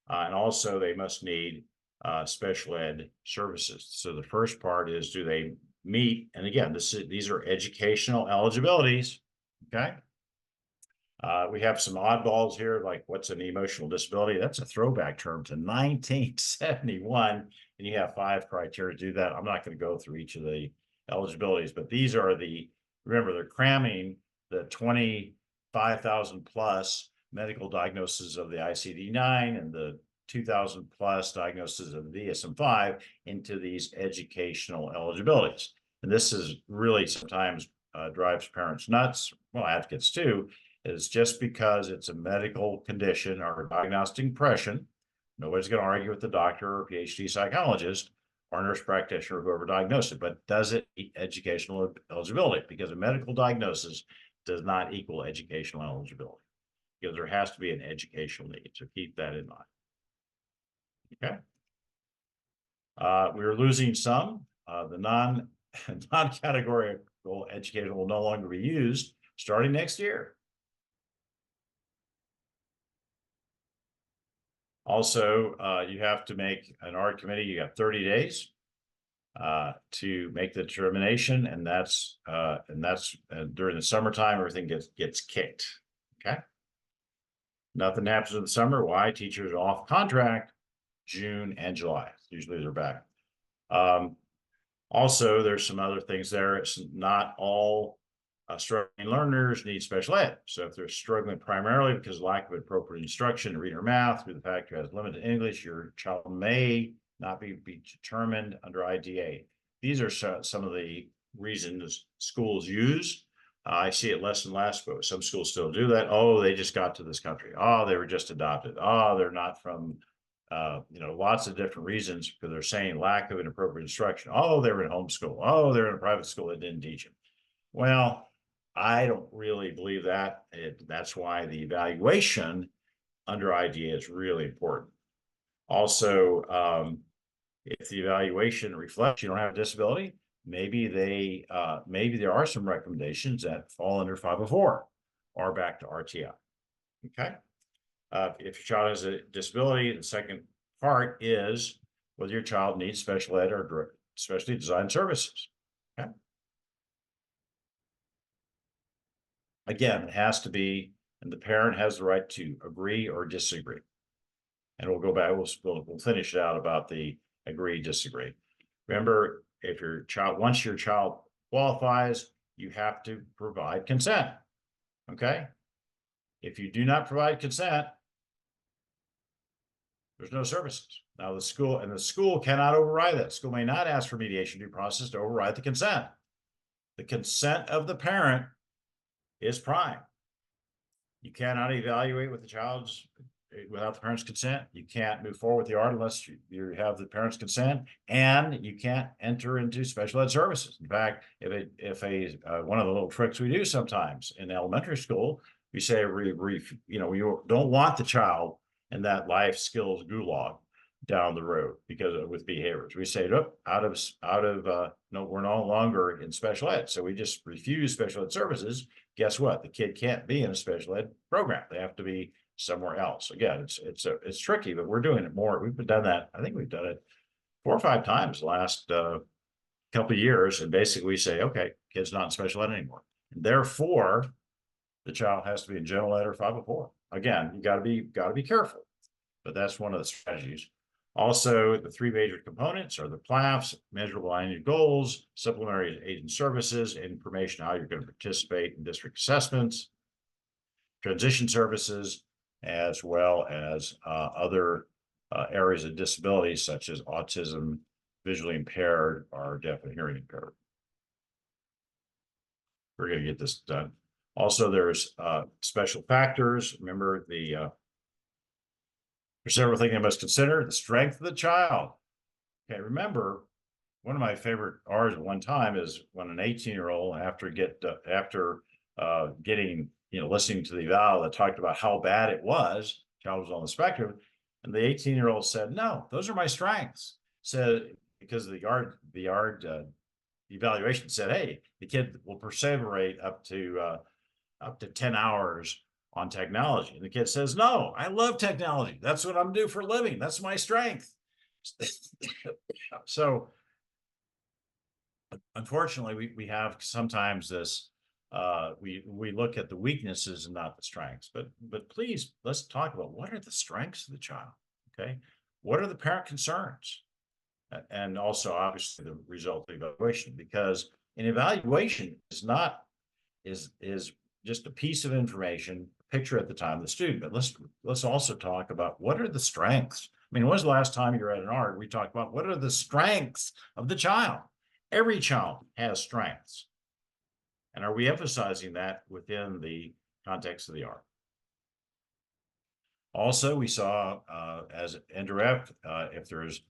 And also, they must need special ed services. So the first part is, do they meet? And again, these are educational eligibilities. Okay. We have some oddballs here, like what's an emotional disability? That's a throwback term to 1971, and you have 5 criteria to do that. I'm not going to go through each of the eligibilities, but these are remember, they're cramming the 25,000 plus medical diagnoses of the ICD-9 and the 2,000 plus diagnoses of the DSM-5 into these educational eligibilities. And this is really sometimes drives parents nuts, well, advocates too, is just because it's a medical condition or a diagnostic impression, nobody's going to argue with the doctor or PhD psychologist or nurse practitioner or whoever diagnosed it, but does it meet educational eligibility? Because a medical diagnosis does not equal educational eligibility, because there has to be an educational need. So keep that in mind. Okay. We're losing some. The non-categorical education will no longer be used starting next year. Also, you have to make an ARD committee. You got 30 days to make the determination, and that's during the summertime, everything gets kicked. Okay. Nothing happens in the summer. Why? Teachers are off contract June and July. Usually they're back. Also, there's some other things there. It's not all struggling learners need special ed. So if they're struggling primarily because of lack of appropriate instruction in reading or math, through the fact who has limited English, your child may not be determined under IDA. These are some of the reasons schools use. I see it less and less, but some schools still do that. Oh, they just got to this country. Oh, they were just adopted. Oh, they're not from lots of different reasons, because they're saying lack of inappropriate instruction. Oh, they were in homeschool. Oh, they're in a private school that didn't teach them. Well, I don't really believe that. That's why the evaluation under IDEA is really important. Also, if the evaluation reflects you don't have a disability, maybe there are some recommendations that fall under 504 or back to RTI. Okay. If your child has a disability, the second part is whether your child needs special ed or specially designed services. Okay. Again, it has to be, and the parent has the right to agree or disagree. And we'll go back, we'll finish it out about the agree, disagree. Remember, if once your child qualifies, you have to provide consent. Okay. If you do not provide consent, there's no services. Now the school cannot override that. School may not ask for mediation due process to override the consent. The consent of the parent is prime. You cannot evaluate with the child's without the parent's consent. You can't move forward with the ARD unless you have the parent's consent, and you can't enter into special ed services. In fact, if one of the little tricks we do sometimes in elementary school, we say we don't want the child in that life skills gulag down the road because with behaviors. We say, look, no, we're no longer in special ed. So we just refuse special ed services. Guess what? The kid can't be in a special ed program. They have to be somewhere else. Again, it's tricky, but we're doing it more. We've done that. I think we've done it 4 or 5 times the last couple of years. And basically we say, okay, kid's not in special ed anymore. And therefore, the child has to be in general ed or 504. Again, you gotta be careful, but that's one of the strategies. Also, the 3 major components are the PLAFs, measurable annual goals, supplementary aid and services, information how you're going to participate in district assessments, transition services, as well as other areas of disability such as autism, visually impaired, or deaf and hearing impaired. We're going to get this done. Also, there's special factors. Remember, there's several things I must consider. The strength of the child. Okay, remember, one of my favorite R's at one time is when an 18-year-old, after getting, listening to the eval that talked about how bad it was, child was on the spectrum, and the 18-year-old said, "No, those are my strengths." Said because the ARD evaluation said, "Hey, the kid will perseverate up to 10 hours on technology." And the kid says, "No, I love technology. That's what I'm doing for a living. That's my strength." So unfortunately, we have sometimes this, we look at the weaknesses and not the strengths, but please, let's talk about what are the strengths of the child, okay? What are the parent concerns? And also obviously the result of evaluation, because an evaluation is just a piece of information, picture at the time of the student. But let's also talk about what are the strengths. I mean, when was the last time you were at an ARD? We talked about what are the strengths of the child. Every child has strengths. And are we emphasizing that within the context of the ARD? Also, we saw as indirect, if there's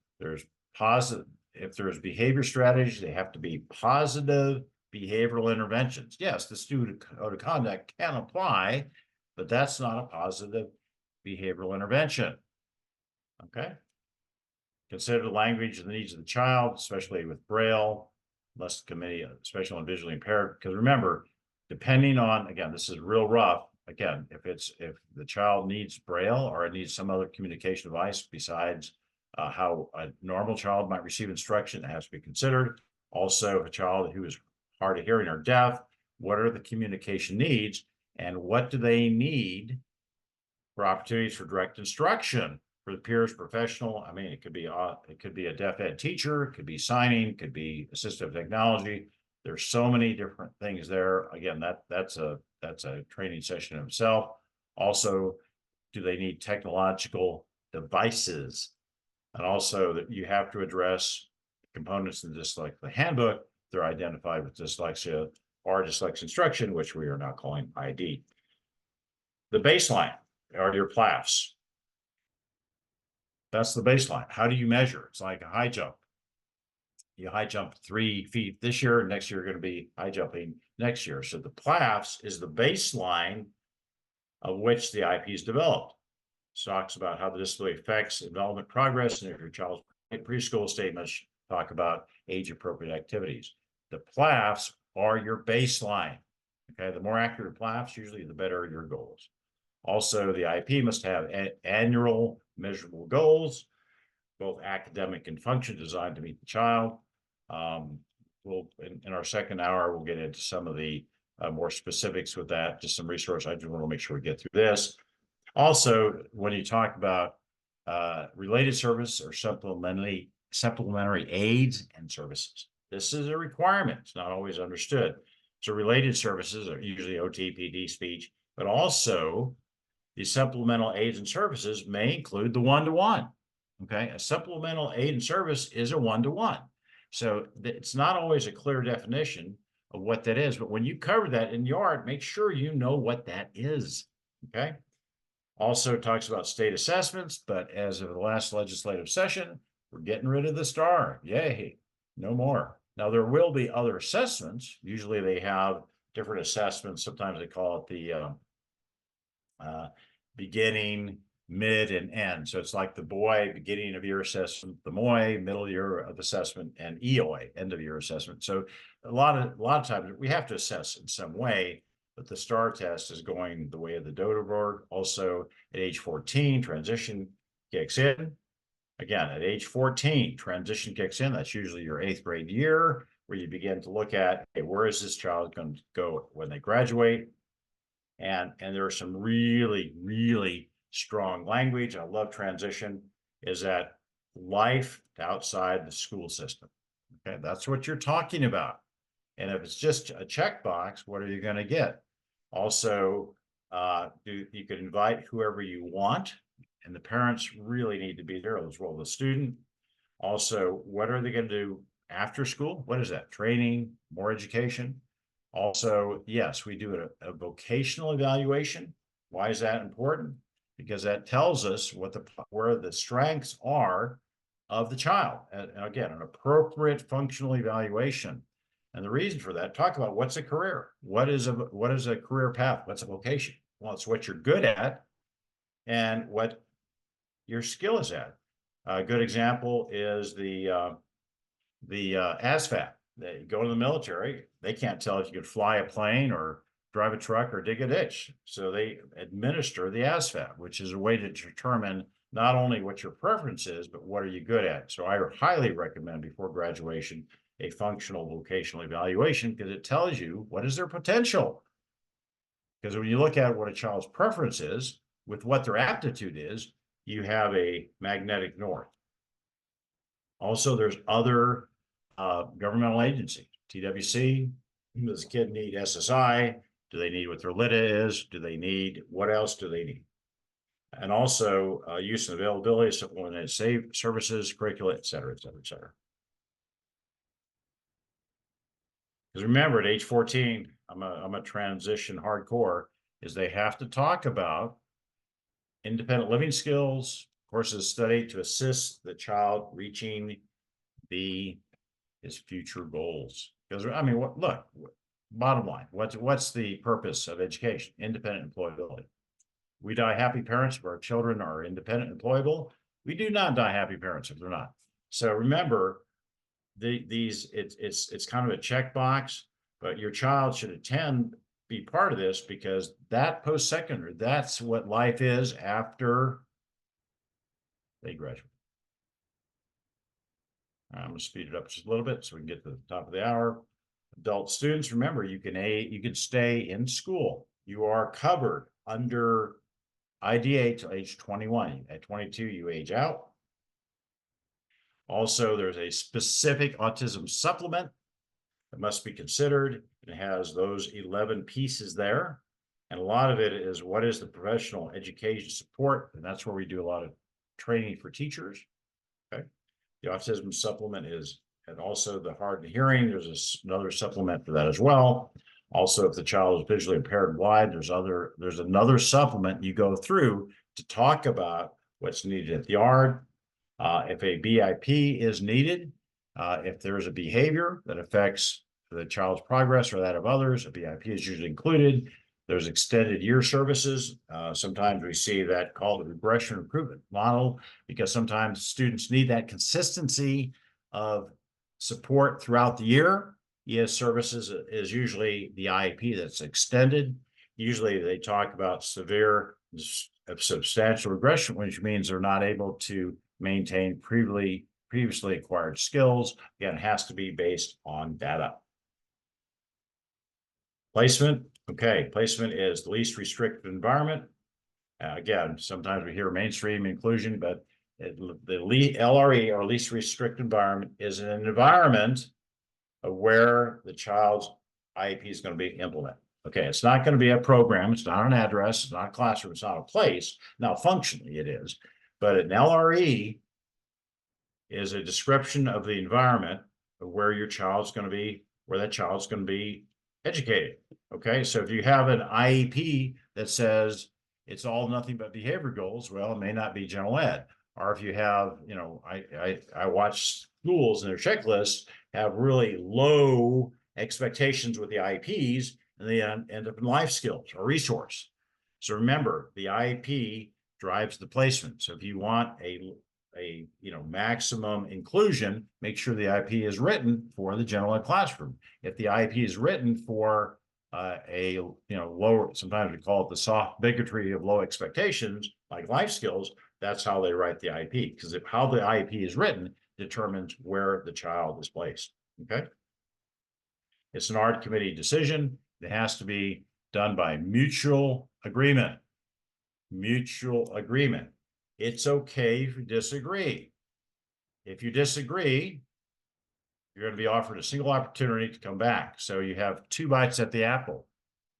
behavior strategies, they have to be positive behavioral interventions. Yes, the student code of conduct can apply, but that's not a positive behavioral intervention. Okay. Consider the language and the needs of the child, especially with Braille, unless the committee, special and visually impaired. Because remember, depending on, again, this is real rough. Again, if the child needs Braille or it needs some other communication device besides how a normal child might receive instruction, it has to be considered. Also, a child who is hard of hearing or deaf, what are the communication needs and what do they need for opportunities for direct instruction for the peers, professional? I mean, it could be a deaf ed teacher, it could be signing, could be assistive technology. There's so many different things there. Again, that's a training session in itself. Also, do they need technological devices? And also that you have to address components in the handbook. They're identified with dyslexia or dyslexia instruction, which we are now calling ID. The baseline are your PLAFs. That's the baseline. How do you measure? It's like a high jump. You high jump 3 feet this year, and next year you're going to be high jumping next year. So the PLAFs is the baseline of which the IEP is developed. It talks about how the disability affects development progress, and if your child's preschool statements talk about age-appropriate activities. The PLAFs are your baseline. Okay, the more accurate PLAFs, usually the better your goals. Also, the IEP must have annual measurable goals, both academic and function, designed to meet the child. In our second hour, we'll get into some of the more specifics with that, just some resource. I just want to make sure we get through this. Also, when you talk about related service or supplementary aids and services, this is a requirement. It's not always understood. So related services are usually OT, PD, speech, but also the supplemental aids and services may include the one-to-one. Okay, a supplemental aid and service is a one-to-one. So it's not always a clear definition of what that is, but when you cover that in YARD, make sure you know what that is. Okay. Also talks about state assessments, but as of the last legislative session, we're getting rid of the STAR. Yay, no more. Now there will be other assessments. Usually they have different assessments. Sometimes they call it the beginning, mid, and end. So it's like the BOY, beginning of year assessment, the MOY, middle year of assessment, and EOA, end of year assessment. So a lot of times we have to assess in some way, but the STAR test is going the way of the Dodo board. Also at age 14, transition kicks in. Again, at age 14, transition kicks in. That's usually your 8th grade year, where you begin to look at, hey, where is this child going to go when they graduate? And there are some really, really strong language. I love transition, is that life outside the school system. Okay, that's what you're talking about. And if it's just a checkbox, what are you going to get? Also, you could invite whoever you want, and the parents really need to be there as well as the student. Also, what are they going to do after school? What is that? Training, more education? Also, yes, we do a vocational evaluation. Why is that important? Because that tells us where the strengths are of the child. And again, an appropriate functional evaluation. And the reason for that, talk about what's a career. What is a career path? What's a vocation? Well, it's what you're good at and what your skill is at. A good example is the ASVAB. They go to the military, they can't tell if you can fly a plane or drive a truck or dig a ditch. So they administer the ASVAB, which is a way to determine not only what your preference is, but what are you good at. So I highly recommend before graduation a functional vocational evaluation, because it tells you what is their potential. Because when you look at what a child's preference is with what their aptitude is, you have a magnetic north. Also, there's other governmental agencies, TWC. Does the kid need SSI? Do they need what their LITA is? Do they need, what else do they need? And also use and availability of supplemental services, curricula, et cetera, et cetera, et cetera. Because remember, at age 14, I'm a transition hardcore, is they have to talk about independent living skills, courses of study to assist the child reaching his future goals. Because I mean, look, bottom line, what's the purpose of education? Independent employability. We die happy parents if our children are independent and employable. We do not die happy parents if they're not. So remember, it's kind of a checkbox, but your child should be part of this, because that post-secondary, that's what life is after they graduate. I'm going to speed it up just a little bit so we can get to the top of the hour. Adult students, remember, you can stay in school. You are covered under IDA till age 21. At 22, you age out. Also, there's a specific autism supplement that must be considered. It has those 11 pieces there. And a lot of it is what is the professional education support. And that's where we do a lot of training for teachers. Okay. The autism supplement is, and also the hard of hearing, there's another supplement for that as well. Also, if the child is visually impaired and blind, there's another supplement you go through to talk about what's needed at the ARD. If a BIP is needed, if there's a behavior that affects the child's progress or that of others, a BIP is usually included. There's extended year services. Sometimes we see that called the regression improvement model, because sometimes students need that consistency of support throughout the year. ES services is usually the IEP that's extended. Usually they talk about severe substantial regression, which means they're not able to maintain previously acquired skills. Again, it has to be based on data. Placement. Okay, placement is the least restrictive environment. Again, sometimes we hear mainstream inclusion, but the LRE, or least restrictive environment, is an environment of where the child's IEP is going to be implemented. Okay, it's not going to be a program. It's not an address. It's not a classroom. It's not a place. Now, functionally, it is. But an LRE is a description of the environment of where your child's going to be, where that child's going to be educated. Okay, so if you have an IEP that says it's all nothing but behavior goals, well, it may not be general ed. Or if you have, you know, I watch schools and their checklists have really low expectations with the IEPs, and they end up in life skills or resource. So remember, the IEP drives the placement. So if you want a maximum inclusion, make sure the IEP is written for the general ed classroom. If the IEP is written for lower, sometimes we call it the soft bigotry of low expectations, like life skills, that's how they write the IEP, because if how the IEP is written determines where the child is placed. Okay, it's an ARD committee decision. It has to be done by mutual agreement. Mutual agreement. It's okay if you disagree. If you disagree, you're going to be offered a single opportunity to come back. So you have 2 bites at the apple.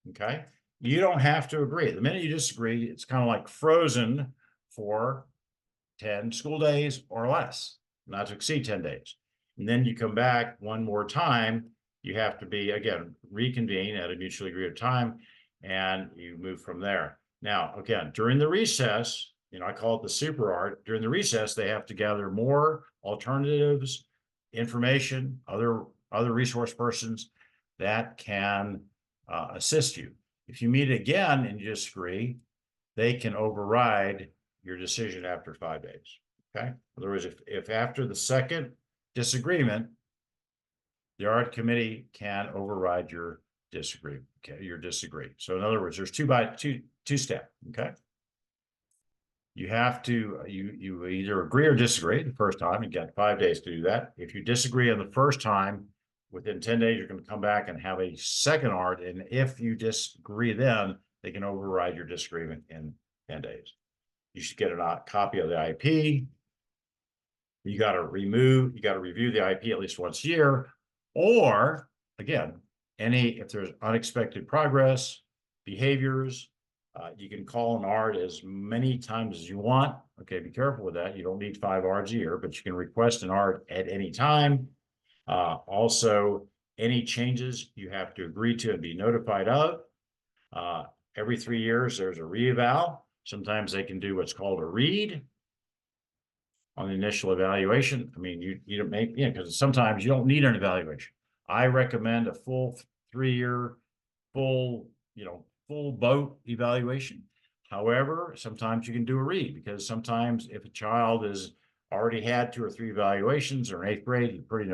Okay. You don't have to agree. The minute you disagree, it's kind of like frozen for 10 school days or less, not to exceed 10 days. And then you come back one more time. You have to be, again, reconvene at a mutually agreed time, and you move from there. Now, again, during the recess, I call it the super ARD. During the recess, they have to gather more alternatives, information, other resource persons that can assist you. If you meet again and you disagree, they can override your decision after 5 days. Okay. In other words, if after the second disagreement, the ARD committee can override your disagree. Okay, your disagree. So in other words, there's two step. Okay. You have to you either agree or disagree the first time. You got 5 days to do that. If you disagree on the first time, within 10 days, you're going to come back and have a second ARD. And if you disagree, then they can override your disagreement in 10 days. You should get a copy of the IEP. You got to review the IEP at least once a year, or again, if there's unexpected progress, behaviors, you can call an ARD as many times as you want. Okay, be careful with that. You don't need 5 ARDs a year, but you can request an ARD at any time. Also, any changes you have to agree to and be notified of. Every 3 years, there's a reeval. Sometimes they can do what's called a read on the initial evaluation. I mean, you don't make, because sometimes you don't need an evaluation. I recommend a full 3-year, full boat evaluation. However, sometimes you can do a read, because sometimes if a child has already had 2 or 3 evaluations or in 8th grade, you pretty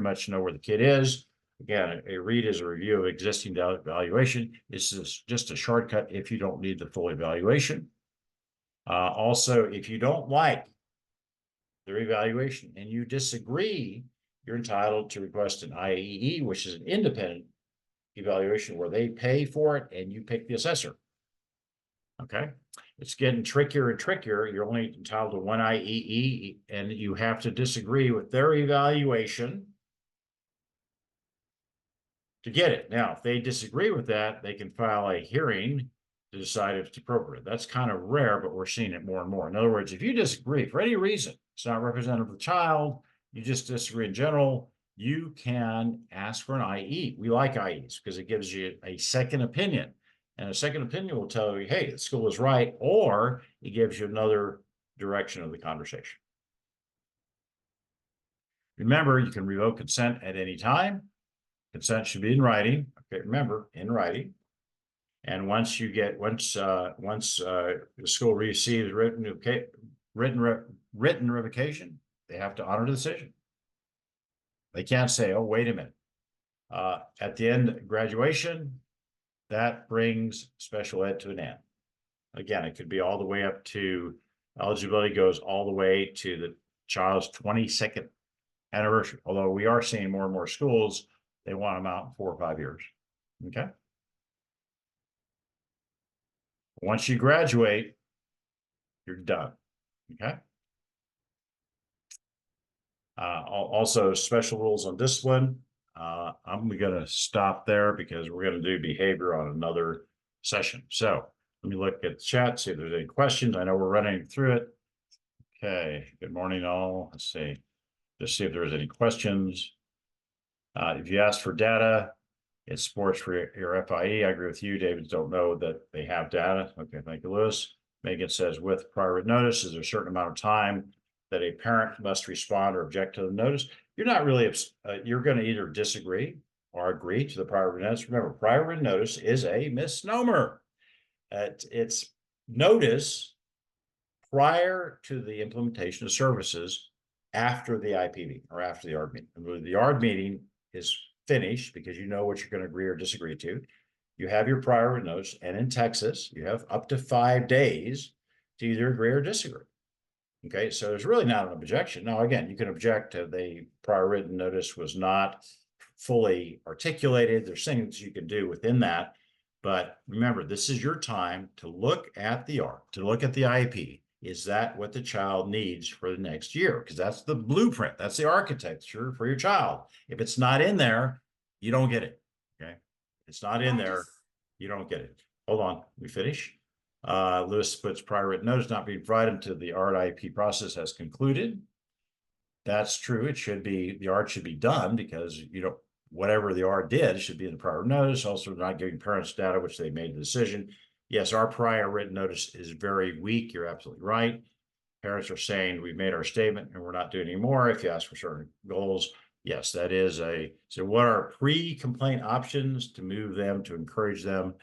much know where the kid is. Again, a read is a review of existing evaluation. This is just a shortcut if you don't need the full evaluation. Also, if you don't like their evaluation and you disagree, you're entitled to request an IEE, which is an independent evaluation where they pay for it and you pick the assessor. Okay, it's getting trickier and trickier. You're only entitled to 1 IEE, and you have to disagree with their evaluation to get it. Now, if they disagree with that, they can file a hearing to decide if it's appropriate. That's kind of rare, but we're seeing it more and more. In other words, if you disagree for any reason, it's not representative of the child, you just disagree in general, you can ask for an IE. We like IEs because it gives you a second opinion. And a second opinion will tell you, hey, the school is right, or it gives you another direction of the conversation. Remember, you can revoke consent at any time. Consent should be in writing. Okay, remember, in writing. And once the school receives written revocation, they have to honor the decision. They can't say, oh, wait a minute. At the end of graduation, that brings special ed to an end. Again, it could be all the way up to eligibility goes all the way to the child's 22nd anniversary. Although we are seeing more and more schools, they want them out in 4 or 5 years. Okay. Once you graduate, you're done. Okay. Also, special rules on discipline. I'm going to stop there because we're going to do behavior on another session. So let me look at the chat, see if there's any questions. I know we're running through it. Okay. Good morning, all. Let's see. Just see if there's any questions. If you ask for data, it's sports for your FIE. I agree with you. David don't know that they have data. Okay, thank you, Lewis. Megan says, with prior written notice, is there a certain amount of time that a parent must respond or object to the notice? You're not really, you're going to either disagree or agree to the prior written notice. Remember, prior written notice is a misnomer. It's notice prior to the implementation of services after the IEP meeting or after the ARD meeting. The ARD meeting is finished because you know what you're going to agree or disagree to. You have your prior written notice, and in Texas, you have up to 5 days to either agree or disagree. Okay, so there's really not an objection. Now, again, you can object to the prior written notice was not fully articulated. There's things you can do within that. But remember, this is your time to look at the ARD, to look at the IEP. Is that what the child needs for the next year? Because that's the blueprint. That's the architecture for your child. If it's not in there, you don't get it. Okay. If it's not in there, you don't get it. Hold on. We finish. Lewis puts prior written notice not being provided until the ARD IEP process has concluded. That's true. It should be, the ARD should be done because you don't, whatever the ARD did should be in the prior notice. Also, not giving parents data, which they made the decision. Yes, our prior written notice is very weak. You're absolutely right. Parents are saying we've made our statement and we're not doing any more. If you ask for certain goals, yes, that is so what are pre-complaint options to move them, to encourage them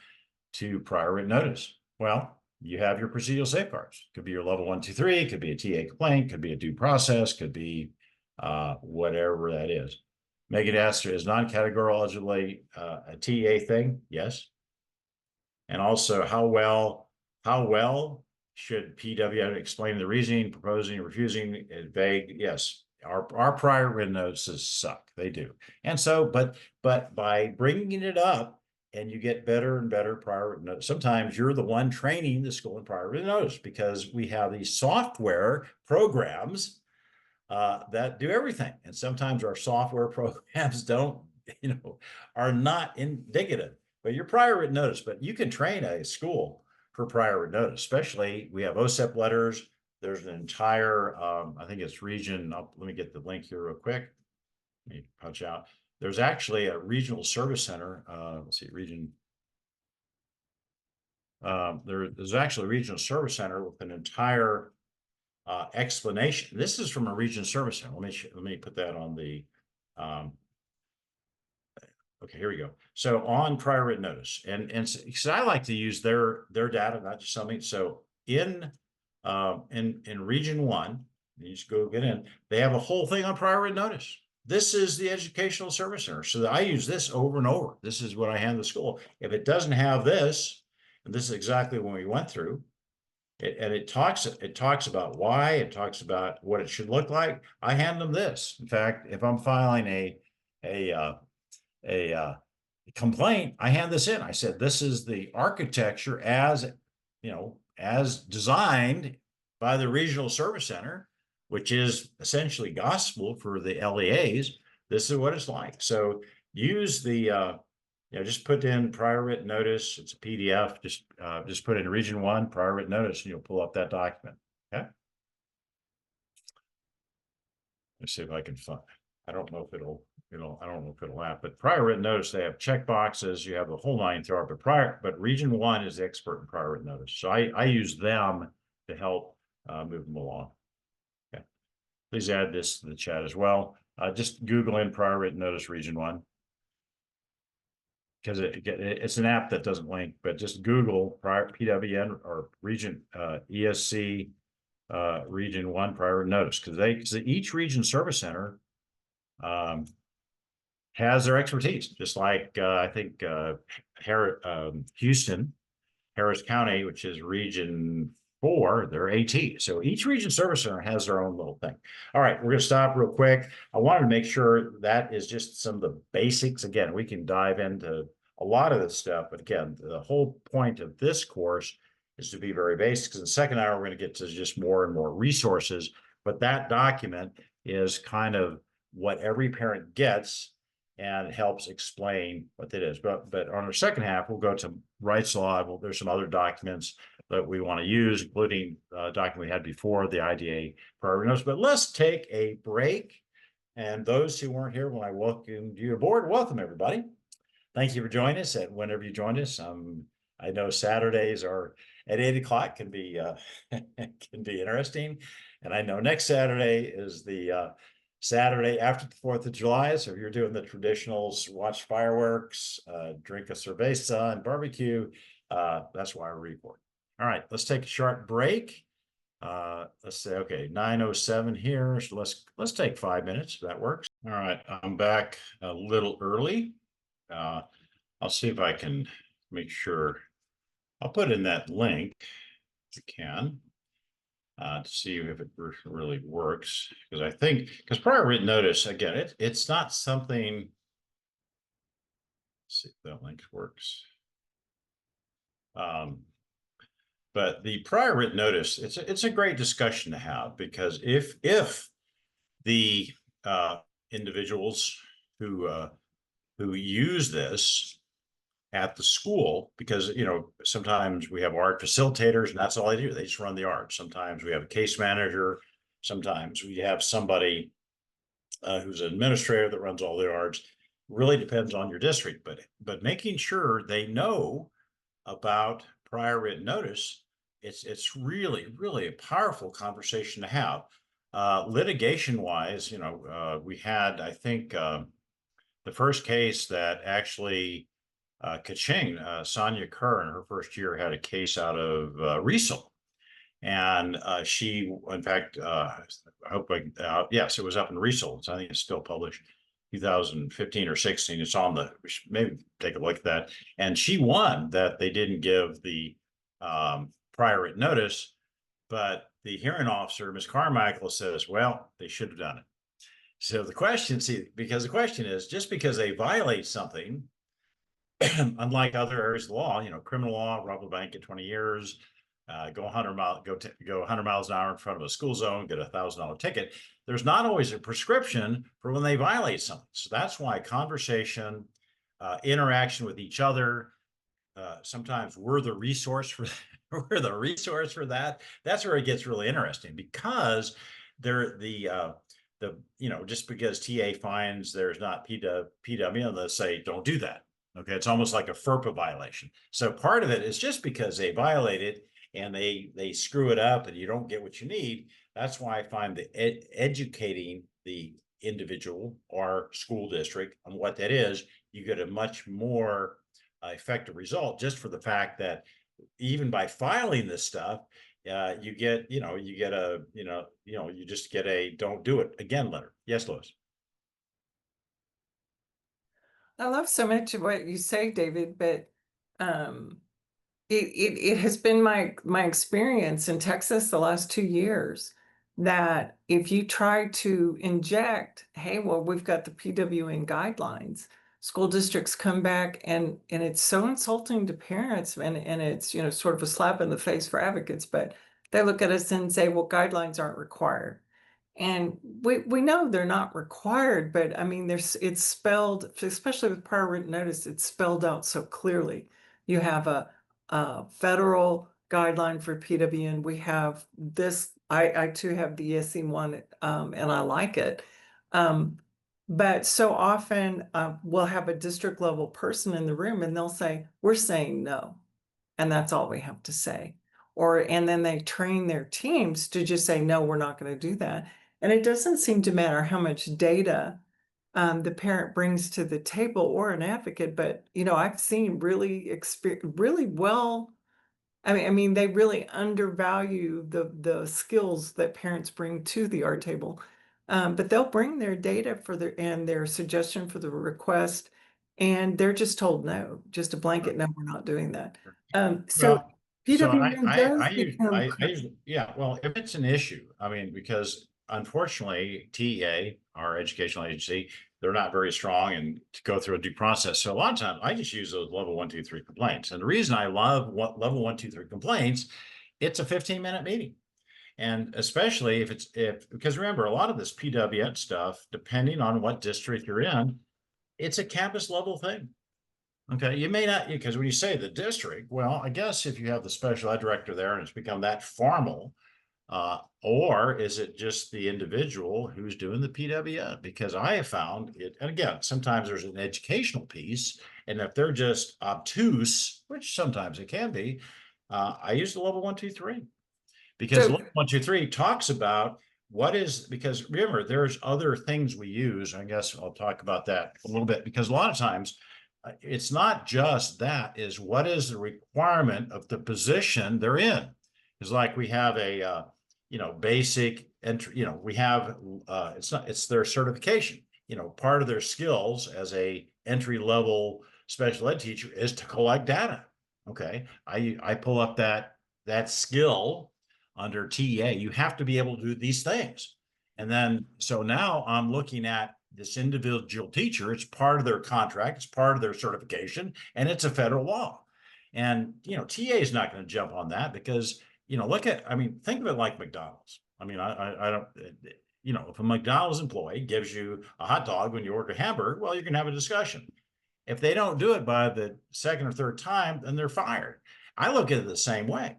to prior written notice? Well, you have your procedural safeguards. Could be your level 1, 2, 3, could be a TA complaint, could be a due process, could be whatever that is. Megan asked, is non-categorical eligibility a TA thing? Yes. And also, how well should PW explain the reasoning, proposing, refusing? Vague? Yes. Our prior written notices suck. They do. And so, but by bringing it up, and you get better and better prior written notice. Sometimes you're the one training the school in prior written notice because we have these software programs that do everything. And sometimes our software programs don't, are not indicative. But your prior written notice, but you can train a school for prior written notice, especially we have OSEP letters. There's an entire, I think it's region, let me get the link here real quick. Let me punch out. There's actually a regional service center. Let's see, region. There's actually a regional service center with an entire explanation. This is from a regional service center. Let me put that on the. Okay, here we go. So on prior written notice, and because I like to use their data, not just something. So in region 1, you just go get in. They have a whole thing on prior written notice. This is the educational service center. So I use this over and over. This is what I hand the school. If it doesn't have this, and this is exactly what we went through, it talks about why, it talks about what it should look like. I hand them this. In fact, if I'm filing a complaint, I hand this in. I said, this is the architecture as designed by the regional service center, which is essentially gospel for the LEAs. This is what it's like. So use the just put in prior written notice. It's a PDF. Just put in region 1 prior written notice, and you'll pull up that document. Okay. Let's see if I can find. I don't know if it'll happen. But prior written notice, they have check boxes. You have the whole 9 throughout. But region 1 is the expert in prior written notice. So I use them to help move them along. Okay. Please add this to the chat as well. Just Google in prior written notice region 1. Because it's an app that doesn't link, but just Google prior PWN or region ESC region 1 prior notice, because each region service center has their expertise, just like I think Houston, Harris County, which is region 4, they're AT. So each region service center has their own little thing. All right, we're going to stop real quick. I wanted to make sure that is just some of the basics. Again, we can dive into a lot of this stuff, but again, the whole point of this course is to be very basic. Because in the second hour, we're going to get to just more and more resources. But that document is kind of what every parent gets. and it helps explain what that is. But on the second half, we'll go to rights law. There's some other documents that we want to use, including a document we had before, the IDA priority notice. But let's take a break. And those who weren't here when I welcomed you aboard, welcome everybody. Thank you for joining us. And whenever you join us, I know Saturdays are at 8 o'clock can be can be interesting, and I know next Saturday is the Saturday after the 4th of July. So if you're doing the traditionals, watch fireworks, drink a cerveza and barbecue, that's why we're recording. All right, let's take a short break. Let's say, okay, 9:07 here. So let's take 5 minutes if that works. All right, I'm back a little early. I'll see if I can make sure. I'll put in that link if I can. To see if it really works, because I think prior written notice, again, it's not something. Let's see if that link works. But the prior written notice, it's a great discussion to have, because if the individuals who use this at the school, because sometimes we have art facilitators and that's all they do, they just run the art. Sometimes we have a case manager, sometimes we have somebody who's an administrator that runs all the arts. Really depends on your district, but making sure they know about prior written notice, it's really a powerful conversation to have. Litigation wise, we had, I think, the first case that actually Kaching, Sonia Kerr in her first year had a case out of Riesel. And she, in fact, I hope yes, it was up in Riesel. So I think it's still published 2015 or 16. It's on we should maybe take a look at that. And she won that they didn't give the prior written notice, but the hearing officer, Ms. Carmichael, says, well, they should have done it. So the question, because the question is, just because they violate something, unlike other areas of the law, criminal law, rob a bank, get 20 years, go 100 miles an hour in front of a school zone, get $1,000 ticket. There's not always a prescription for when they violate something. So that's why conversation, interaction with each other, sometimes we're the resource for that. That's where it gets really interesting, because just because TA finds there's not PW, they'll say don't do that. Okay, it's almost like a FERPA violation. So part of it is just because they violate it and they screw it up and you don't get what you need. That's why I find that educating the individual or school district on what that is, you get a much more effective result, just for the fact that even by filing this stuff, you just get a don't do it again letter. Yes, Lois. I love so much of what you say, David, but it has been my experience in Texas the last 2 years that if you try to inject, hey, well, we've got the PWN guidelines, school districts come back and it's so insulting to parents, and it's sort of a slap in the face for advocates, but they look at us and say, well, guidelines aren't required. And we know they're not required, but I mean, it's spelled, especially with prior written notice, it's spelled out so clearly. You have a federal guideline for PWN. We have this, I too have the ESC one, and I like it. But so often we'll have a district level person in the room and they'll say, we're saying no. And that's all we have to say. And then they train their teams to just say, no, we're not going to do that. And it doesn't seem to matter how much data the parent brings to the table or an advocate, but I've seen really well. I mean, they really undervalue the skills that parents bring to the art table, but they'll bring their data and their suggestion for the request, and they're just told no, just a blanket no, we're not doing that. So PWN does become yeah, well, if it's an issue, I mean, because unfortunately, TEA, our educational agency, they're not very strong and to go through a due process. So a lot of times I just use those level 1, 2, 3 complaints. And the reason I love level 1, 2, 3 complaints, it's a 15-minute meeting. And especially because remember, a lot of this PWN stuff, depending on what district you're in, it's a campus level thing. Okay, you may not, because when you say the district, well, I guess if you have the special ed director there and it's become that formal, or is it just the individual who's doing the PWN? Because I have found it, and again, sometimes there's an educational piece, and if they're just obtuse, which sometimes it can be, I use the level 1, 2, 3, because So level 1, 2, 3 talks about what is, because remember, there's other things we use. I guess I'll talk about that a little bit, because a lot of times it's not just that, is what is the requirement of the position they're in. It's like we have a basic entry, we have it's their certification. Part of their skills as a entry level special ed teacher is to collect data. Okay, I pull up that skill under TEA. You have to be able to do these things. And then so now I'm looking at this individual teacher. It's part of their contract, it's part of their certification, and it's a federal law. And TA is not going to jump on that, because think of it like McDonald's. I don't, if a McDonald's employee gives you a hot dog when you order a hamburger, well, you're going to have a discussion. If they don't do it by the second or third time, then they're fired. I look at it the same way,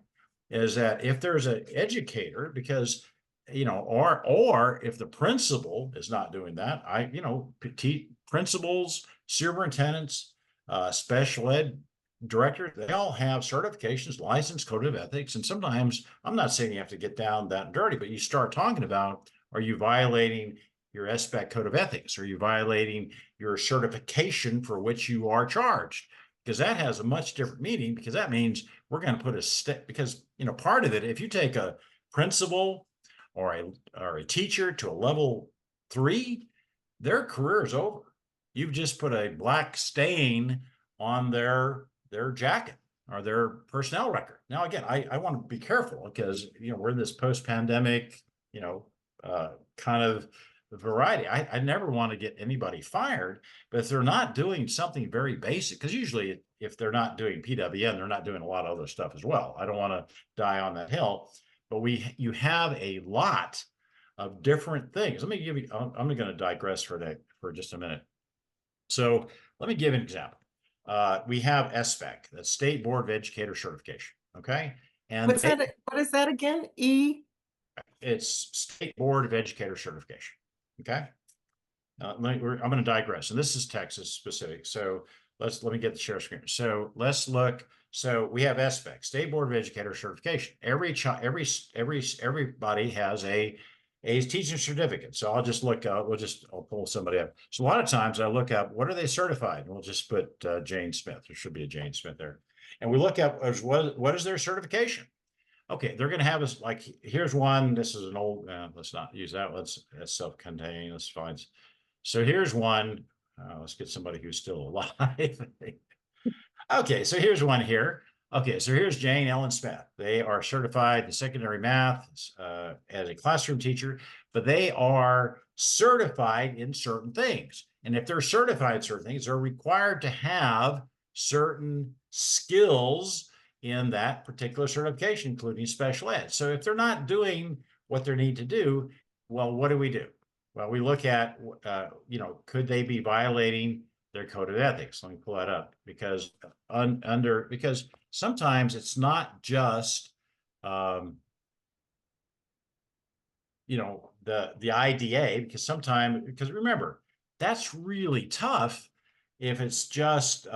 is that if there's an educator, because or if the principal is not doing that, principals, superintendents, special ed directors, they all have certifications, license, code of ethics. And sometimes, I'm not saying you have to get down that dirty, but you start talking about, are you violating your SBAC code of ethics? Are you violating your certification for which you are charged? Because that has a much different meaning, because that means we're going to put a step, because part of it, if you take a principal or a teacher to a level 3, their career is over. You've just put a black stain on their jacket or their personnel record. Now, again, I want to be careful, because we're in this post-pandemic kind of variety. I never want to get anybody fired, but if they're not doing something very basic, because usually if they're not doing PWN, they're not doing a lot of other stuff as well. I don't want to die on that hill, but you have a lot of different things. Let me give you, I'm going to digress for just a minute. So let me give an example. We have SBAC, that's State Board of Educator Certification. Okay. And what is that again? It's State Board of Educator Certification. Okay. I'm going to digress, and this is Texas specific. So let me get the share screen. So let's look. So we have SBAC, State Board of Educator Certification. Everybody has a teaching certificate. So I'll just look. I'll pull somebody up. So a lot of times I look up, what are they certified? And we'll just put Jane Smith. There should be a Jane Smith there, and we look up what is their certification. Okay, they're going to have us, like, here's one. This is an old, let's not use that. That's self-contained. Let's find. So here's one. Let's get somebody who's still alive. Okay, so here's one here. Okay, so here's Jane Ellen Smith. They are certified in secondary math as a classroom teacher, but they are certified in certain things. And if they're certified in certain things, they're required to have certain skills in that particular certification, including special ed. So if they're not doing what they need to do, well, what do we do? Well, we look at, could they be violating their code of ethics? Let me pull that up, because because sometimes it's not just, the IDA, because remember, that's really tough if it's just,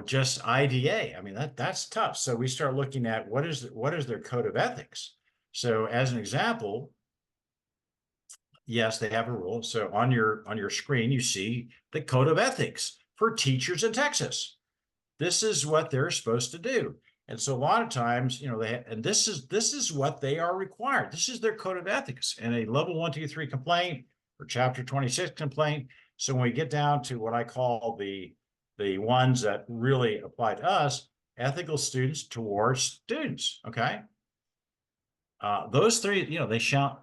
just IDA. I mean, that's tough. So we start looking at what is their code of ethics. So as an example, yes, they have a rule. So on your screen, you see the code of ethics for teachers in Texas. This is what they're supposed to do. And so a lot of times, this is what they are required. This is their code of ethics, and a level 1, 2, 3 complaint or chapter 26 complaint. So when we get down to what I call the ones that really apply to us, ethical students towards students. Okay. Those three, they shall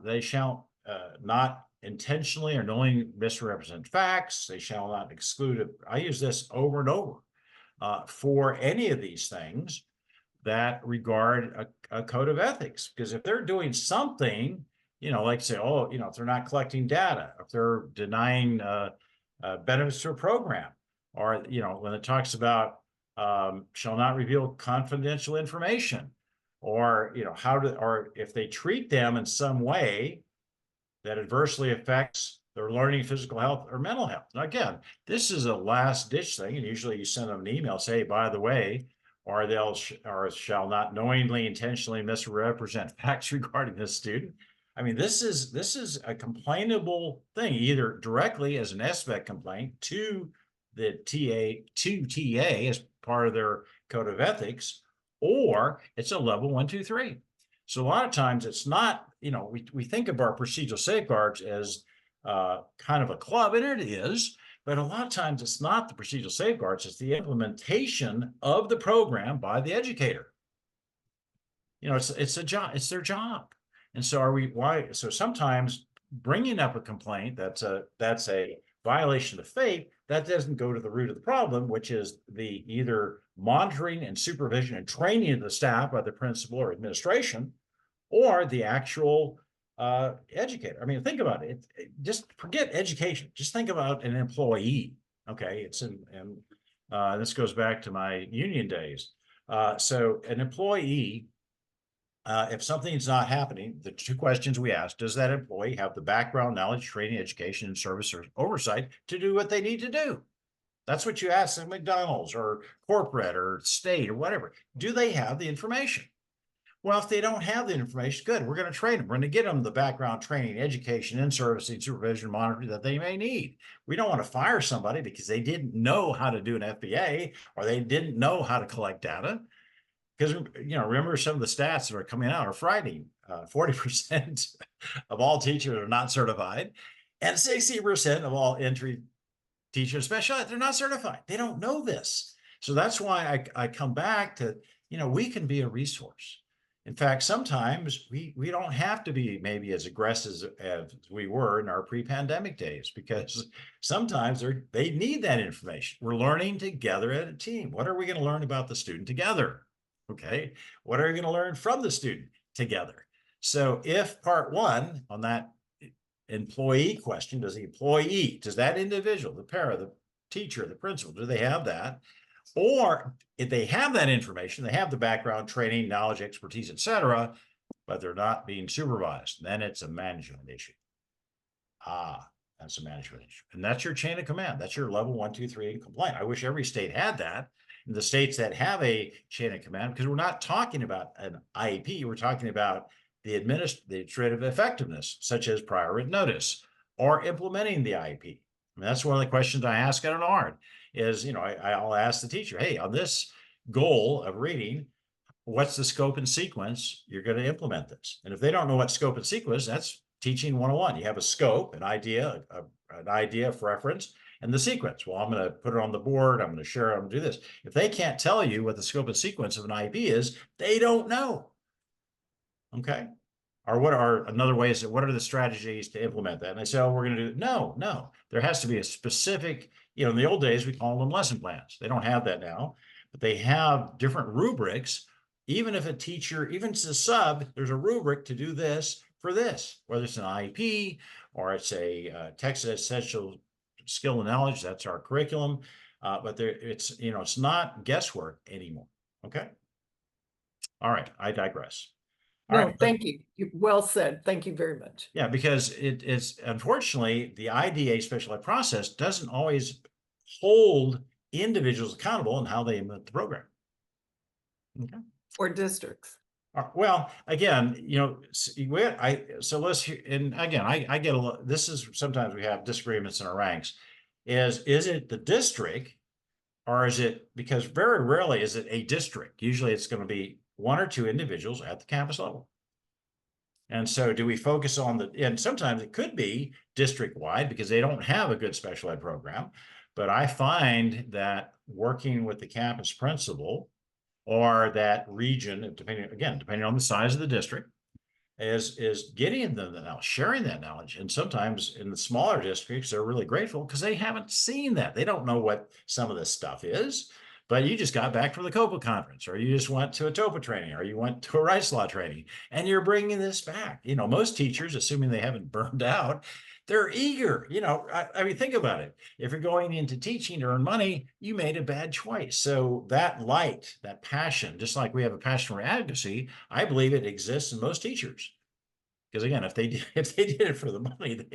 not intentionally or knowingly misrepresent facts. They shall not exclude it. I use this over and over for any of these things that regard a code of ethics. Because if they're doing something, like say, if they're not collecting data, if they're denying benefits to a program, or, when it talks about shall not reveal confidential information, or, or if they treat them in some way that adversely affects their learning, physical health, or mental health. Now, again, this is a last ditch thing, and usually you send them an email, say, by the way, or or shall not knowingly, intentionally misrepresent facts regarding this student. I mean, this is a complainable thing, either directly as an SVEC complaint to the TA as part of their code of ethics, or it's a level 1, 2, 3. So a lot of times it's not, we think of our procedural safeguards as kind of a club, and it is, but a lot of times it's not the procedural safeguards, it's the implementation of the program by the educator. It's a job, it's their job. And so so sometimes bringing up a complaint that's a violation of FAPE, that doesn't go to the root of the problem, which is the either monitoring and supervision and training of the staff by the principal or administration, or the actual educator. I mean, think about it. Just forget education. Just think about an employee. Okay, this goes back to my union days. So an employee, if something's not happening, the two questions we ask: does that employee have the background, knowledge, training, education, and service or oversight to do what they need to do? That's what you ask at McDonald's or corporate or state or whatever. Do they have the information? Well, if they don't have the information, good. We're going to train them. We're going to get them the background training, education, in servicing, supervision, monitoring that they may need. We don't want to fire somebody because they didn't know how to do an FBA or they didn't know how to collect data. Because, remember some of the stats that are coming out are frightening. 40% of all teachers are not certified, and 60% of all entry teachers, especially, they're not certified. They don't know this. So that's why I come back to, we can be a resource. In fact, sometimes we don't have to be maybe as aggressive as we were in our pre-pandemic days, because sometimes they need that information. We're learning together as a team. What are we going to learn about the student together? Okay. What are we going to learn from the student together? So if part one on that employee question, does that individual, the parent, the teacher, the principal, do they have that? Or if they have that information, they have the background, training, knowledge, expertise, etc., but they're not being supervised, then it's a management issue. That's a management issue. And that's your chain of command. That's your level 1, 2, 3 complaint. I wish every state had that. In the states that have a chain of command, because we're not talking about an IEP, we're talking about the administrative effectiveness, such as prior written notice or implementing the IEP. I mean, that's one of the questions I ask at an ARD is, I'll ask the teacher, hey, on this goal of reading, what's the scope and sequence you're going to implement this? And if they don't know what scope and sequence, that's teaching 101. You have a scope, an idea of reference, and the sequence. Well, I'm going to put it on the board. I'm going to share it. I'm going to do this. If they can't tell you what the scope and sequence of an IEP is, they don't know. Okay. Or what are the strategies to implement that? And they say, oh, we're going to do, no. There has to be a specific, in the old days, we call them lesson plans. They don't have that now, but they have different rubrics. Even if a teacher, even as a sub, there's a rubric to do this for this, whether it's an IEP or it's a text essential skill and knowledge. That's our curriculum. But it's not guesswork anymore. Okay. All right. I digress. All right. Thank you. Well said. Thank you very much. Yeah, because it's unfortunately the IDA special ed process doesn't always hold individuals accountable in how they implement the program. Okay. Or districts. Well, again, I get a lot. This is sometimes we have disagreements in our ranks. Is it the district, or is it, because very rarely is it a district? Usually it's going to be one or two individuals at the campus level. And so do we focus on and sometimes it could be district wide because they don't have a good special ed program. But I find that working with the campus principal or that region, depending on the size of the district, is getting them the knowledge, sharing that knowledge. And sometimes in the smaller districts, they're really grateful because they haven't seen that. They don't know what some of this stuff is, but you just got back from the COPAA conference, or you just went to a TOPAA training, or you went to a Rice Law training, and you're bringing this back. Most teachers, assuming they haven't burned out, they're eager. I mean, think about it. If you're going into teaching to earn money, you made a bad choice. So that light, that passion, just like we have a passion for advocacy, I believe it exists in most teachers. Because again, if they did it for the money,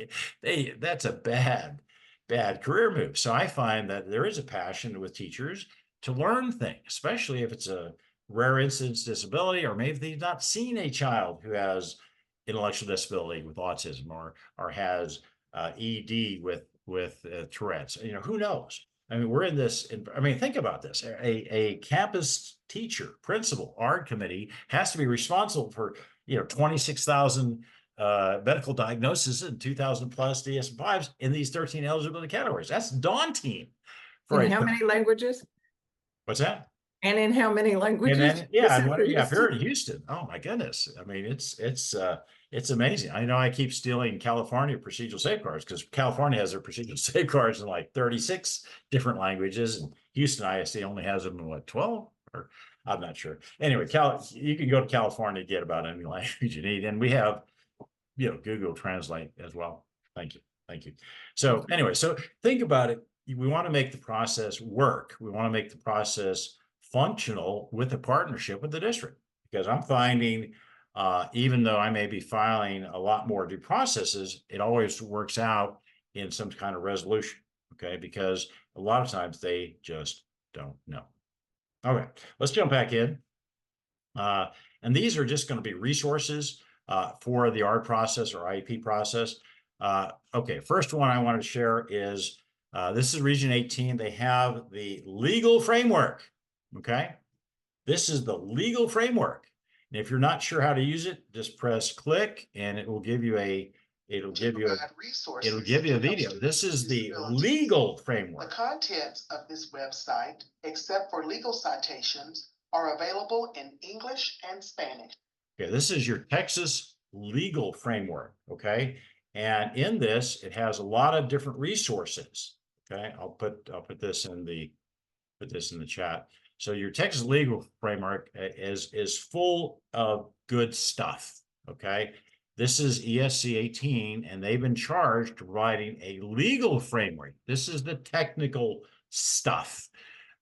that's a bad career move. So I find that there is a passion with teachers to learn things, especially if it's a rare instance disability, or maybe they've not seen a child who has intellectual disability with autism, or has ED with Tourette's. Who knows? I mean, we're in this. I mean, think about this: a campus teacher, principal, ARD committee has to be responsible for 26,000 medical diagnoses and 2,000 plus DSM-5s in these 13 eligibility categories. That's daunting. In how many languages? What's that? And in how many languages? And then, yeah, and if you're in Houston? Houston, oh my goodness. I mean, it's amazing. I know I keep stealing California procedural safeguards because California has their procedural safeguards in like 36 different languages, and Houston ISD only has them in what, 12? Or I'm not sure. Anyway, you can go to California to get about any language you need, and we have Google Translate as well. Thank you. Thank you. So anyway, so think about it. We want to make the process work. We want to make the process functional with a partnership with the district, because I'm finding, even though I may be filing a lot more due processes, it always works out in some kind of resolution. Okay. Because a lot of times they just don't know. Okay. Let's jump back in. And these are just going to be resources for the ARD process or IEP process. Okay, first one I wanted to share is this is Region 18. They have the legal framework. Okay, this is the legal framework. And if you're not sure how to use it, just press click, and it will give you a video. This is the legal framework. The contents of this website, except for legal citations, are available in English and Spanish. Okay, this is your Texas legal framework. Okay, and in this, it has a lot of different resources. Okay, I'll put this in the chat. So your Texas legal framework is full of good stuff. Okay, this is ESC 18, and they've been charged to providing a legal framework. This is the technical stuff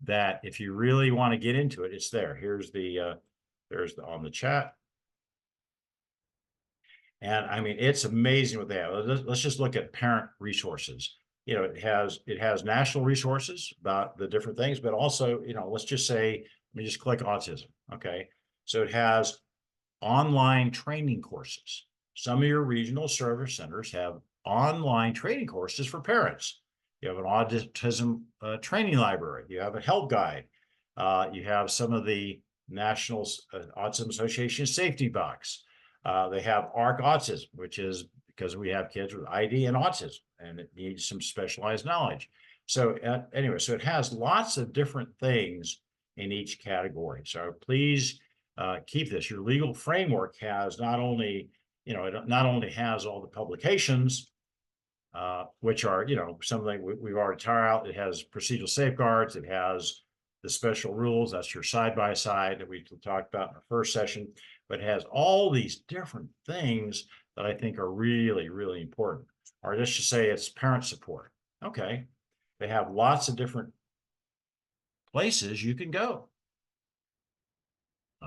that if you really want to get into it, it's there. There's on the chat. And I mean, it's amazing what they have. Let's just look at parent resources. It has national resources about the different things, but also, let's just say, let me just click autism. Okay. So it has online training courses. Some of your regional service centers have online training courses for parents. You have an autism training library. You have a help guide. You have some of the National Autism Association safety box. They have ARC Autism, which is because we have kids with ID and autism, and it needs some specialized knowledge. So anyway, so it has lots of different things in each category. So please keep this. Your legal framework has not only, it not only has all the publications, which are, something we've already tried out. It has procedural safeguards. It has the special rules. That's your side-by-side that we talked about in our first session, but it has all these different things that I think are really, really important. Or let's just say it's parent support. Okay. They have lots of different places you can go.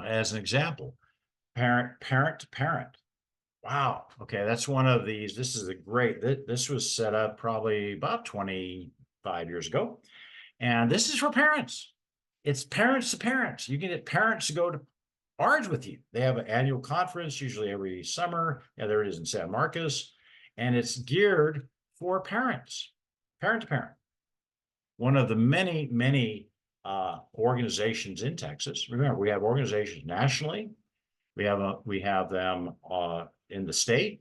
As an example, parent to parent. Wow. Okay. That's one of these. This is a great, this was set up probably about 25 years ago. And this is for parents. It's parents to parents. You can get parents to go to ARDs with you. They have an annual conference, usually every summer. Yeah, there it is in San Marcos. And it's geared for parents, parent to parent. One of the many, many organizations in Texas. Remember, we have organizations nationally. We have them in the state,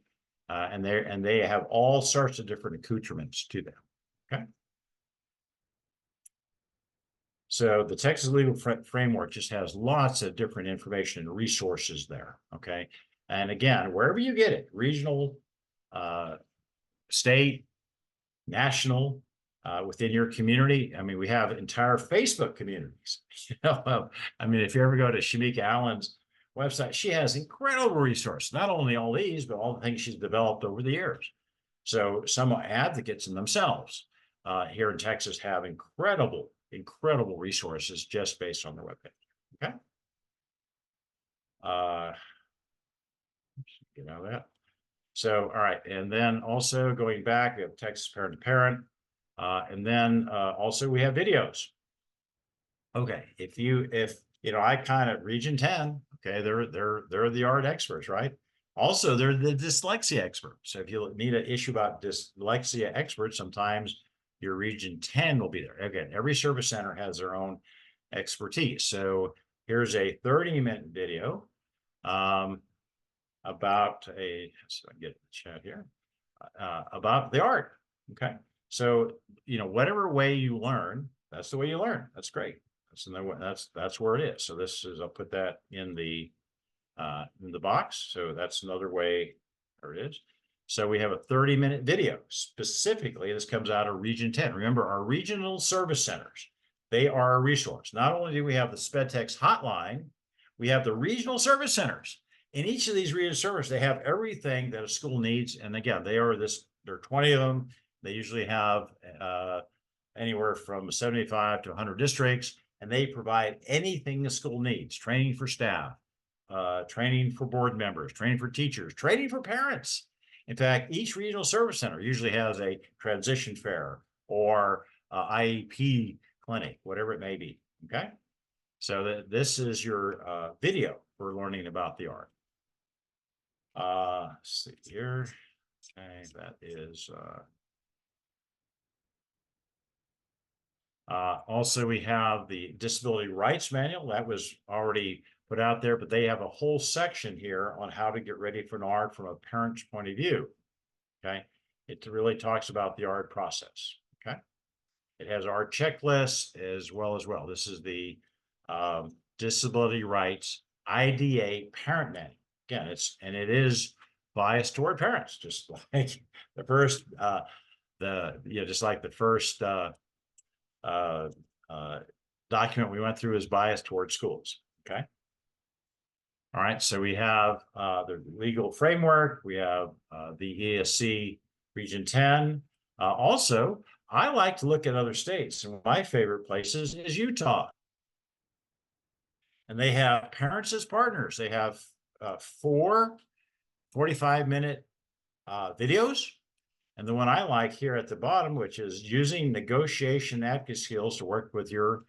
and they have all sorts of different accoutrements to them. Okay. So the Texas Legal Framework just has lots of different information and resources there. Okay. And again, wherever you get it, regional, state, national, within your community. I mean, we have entire Facebook communities. I mean, if you ever go to Shamika Allen's website, she has incredible resources, not only all these, but all the things she's developed over the years. So some advocates in themselves here in Texas have incredible resources just based on their webpage. Okay. Get out of that. So, all right. And then also going back, we have Texas parent to parent. And then also we have videos. Okay. If you know, I kind of region 10, okay, they're the ARD experts, right? Also, they're the dyslexia experts. So if you need an issue about dyslexia experts, sometimes your region 10 will be there. Again, every service center has their own expertise. So here's a 30-minute video about so I get the chat here, about the ARD. Okay. So, you know, whatever way you learn, that's the way you learn. That's great. That's where it is. So this is, I'll put that in the box. So that's another way. There it is. So we have a 30-minute video specifically. This comes out of Region 10. Remember, our regional service centers, they are a resource. Not only do we have the SpedTex hotline, we have the regional service centers. In each of these regional services, they have everything that a school needs. And again, there are 20 of them. They usually have anywhere from 75 to 100 districts, and they provide anything the school needs: training for staff, training for board members, training for teachers, training for parents. In fact, each regional service center usually has a transition fair or IEP clinic, whatever it may be. Okay. So this is your video for learning about the ARD. Let's see here. Okay, that is also we have the disability rights manual that was already put out there, but they have a whole section here on how to get ready for an ARD from a parent's point of view. Okay, it really talks about the ARD process. Okay, it has our checklist as well. This is the disability rights IDA parent manual. Again, it is biased toward parents, just like the first just like the first document we went through is biased towards schools. Okay. All right. So we have the legal framework. We have the ESC Region 10. Also, I like to look at other states, and my favorite places is Utah. And they have parents as partners. They have 4 45-minute videos. And the one I like here at the bottom, which is using negotiation advocacy skills to work with your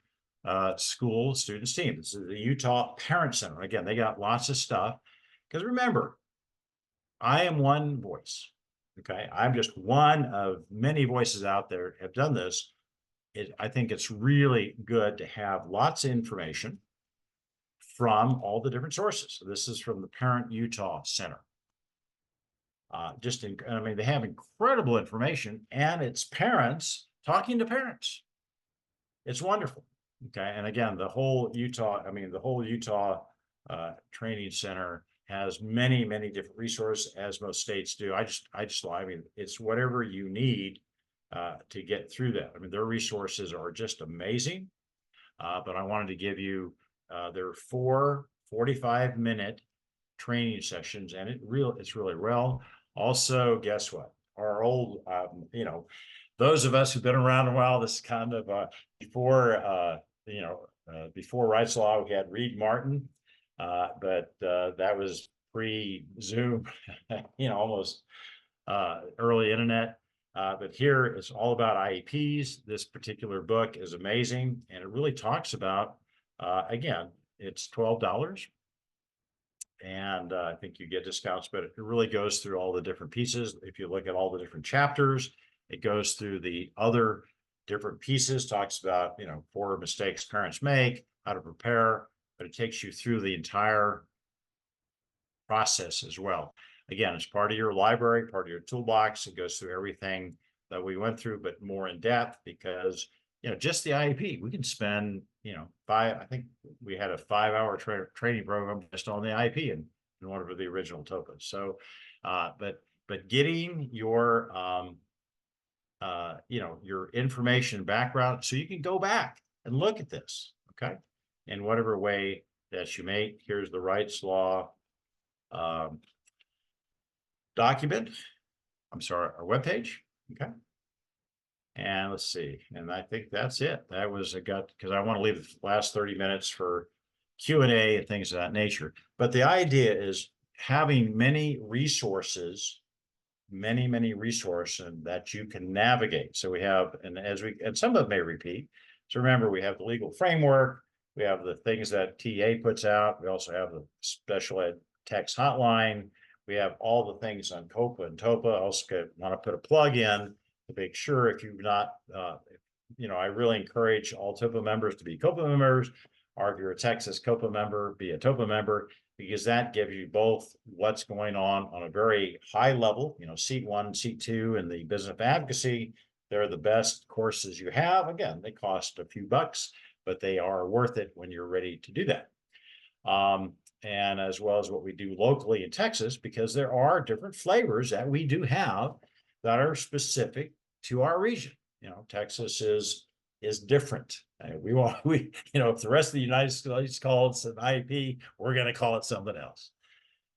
school students team. This is the Utah Parent Center. Again, they got lots of stuff. Because remember, I am one voice. Okay, I'm just one of many voices out there have done this. I think it's really good to have lots of information from all the different sources. So this is from the Parent Utah Center. I mean, they have incredible information, and it's parents talking to parents. It's wonderful. Okay. And again, the whole Utah training center has many different resources, as most states do. I mean, it's whatever you need to get through that. I mean, their resources are just amazing. But I wanted to give you there are 4 45-minute training sessions, and it's really well. Also, guess what? Our old, those of us who've been around a while, this is kind of before Wright's Law, we had Reed Martin, but that was pre-Zoom, almost early internet. But here it's all about IEPs. This particular book is amazing, and it really talks about, again, it's $12. And I think you get discounts, but it really goes through all the different pieces. If you look at all the different chapters, it goes through the other different pieces, talks about, 4 mistakes parents make, how to prepare, but it takes you through the entire process as well. Again, it's part of your library, part of your toolbox. It goes through everything that we went through, but more in depth, because just the IEP, we can spend, I think we had a 5-hour training program just on the IEP in one of the original TOPAAs. So, but getting your, your information background so you can go back and look at this, okay, in whatever way that you may. Here's the Wright's Law document. I'm sorry, our webpage. Okay. And let's see, and I think that's it. That was because I want to leave the last 30 minutes for Q&A and things of that nature. But the idea is having many resources, many resources that you can navigate. So we have, and some of them may repeat. So remember, we have the legal framework, we have the things that TA puts out. We also have the special ed text hotline. We have all the things on COPAA and TOPAA. I also want to put a plug in to make sure if you've not, I really encourage all TOPAA members to be COPAA members, or if you're a Texas COPAA member, be a TOPAA member, because that gives you both what's going on a very high level, seat 1, seat 2, and the business of advocacy. They're the best courses you have. Again, they cost a few bucks, but they are worth it when you're ready to do that. And as well as what we do locally in Texas, because there are different flavors that we do have that are specific to our region. Texas is different. If the rest of the United States calls it an IEP, we're going to call it something else.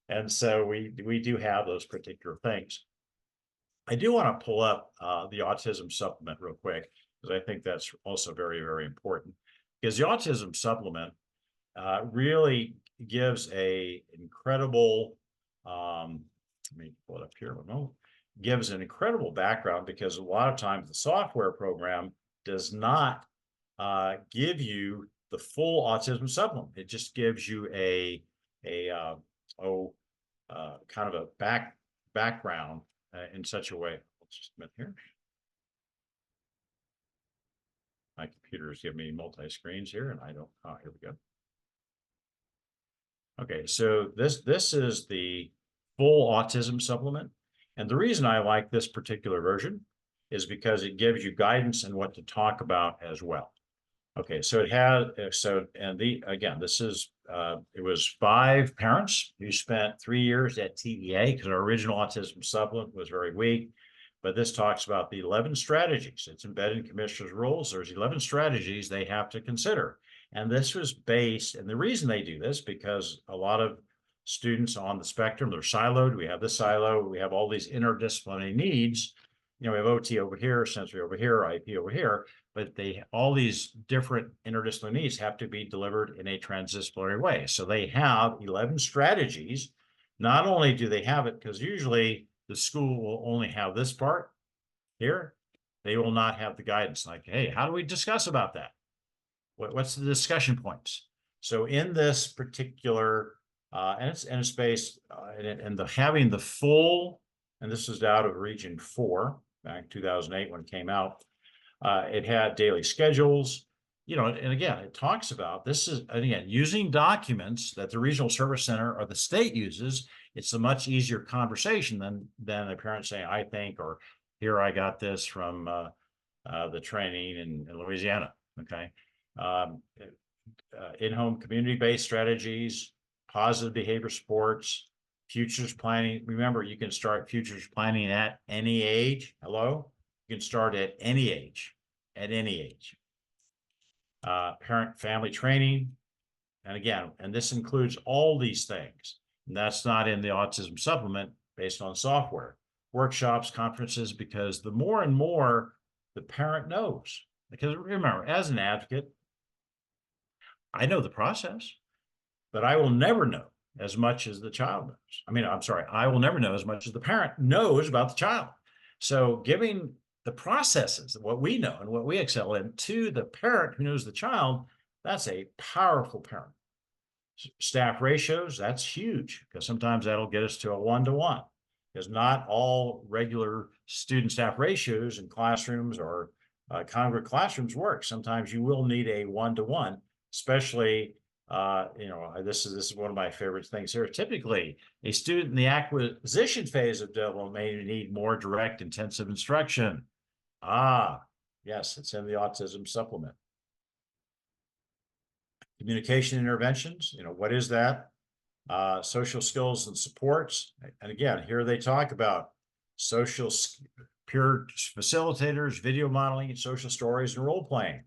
And so we do have those particular things. I do want to pull up the autism supplement real quick, because I think that's also very, very important. Because the autism supplement really gives a incredible, let me pull it up here one moment, gives an incredible background, because a lot of times the software program does not give you the full autism supplement. It just gives you kind of a background in such a way. Just a minute here. My computer is giving me multi-screens here, and I don't. Oh, here we go. Okay, so this is the full autism supplement, and the reason I like this particular version is because it gives you guidance and what to talk about as well. Okay, so it has this is it was 5 parents who spent 3 years at TEA, because our original autism supplement was very weak. But this talks about the 11 strategies. It's embedded in commissioner's rules. There's 11 strategies they have to consider. And this was based, and the reason they do this, because a lot of students on the spectrum, they're siloed. We have this silo, we have all these interdisciplinary needs. We have OT over here, sensory over here, IEP over here, but all these different interdisciplinary needs have to be delivered in a transdisciplinary way. So they have 11 strategies. Not only do they have it, because usually the school will only have this part here, they will not have the guidance like, hey, how do we discuss about that? What's the discussion points? So in this particular, and it's based, having the full, and this is out of Region 4, back in 2008 when it came out, it had daily schedules, and again, it talks about this is, and again, using documents that the regional service center or the state uses. It's a much easier conversation than a parent saying, I think, or here, I got this from the training in Louisiana. Okay. In-home community-based strategies, positive behavior supports, futures planning. Remember, you can start futures planning at any age. Hello? You can start at any age, parent family training. And again, and this includes all these things. And that's not in the autism supplement based on software. Workshops, conferences, because the more and more the parent knows. Because remember, as an advocate, I know the process, but I will never know as much as the child knows. I will never know as much as the parent knows about the child. So giving the processes, what we know and what we excel in, to the parent who knows the child, that's a powerful parent. Staff ratios, that's huge, because sometimes that'll get us to a 1-to-1, because not all regular student staff ratios in classrooms or congregate classrooms work. Sometimes you will need a 1-to-1, especially this is one of my favorite things here. Typically, a student in the acquisition phase of development may need more direct, intensive instruction. Yes, it's in the autism supplement. Communication interventions, what is that? Social skills and supports. And again, here they talk about peer facilitators, video modeling, social stories, and role playing.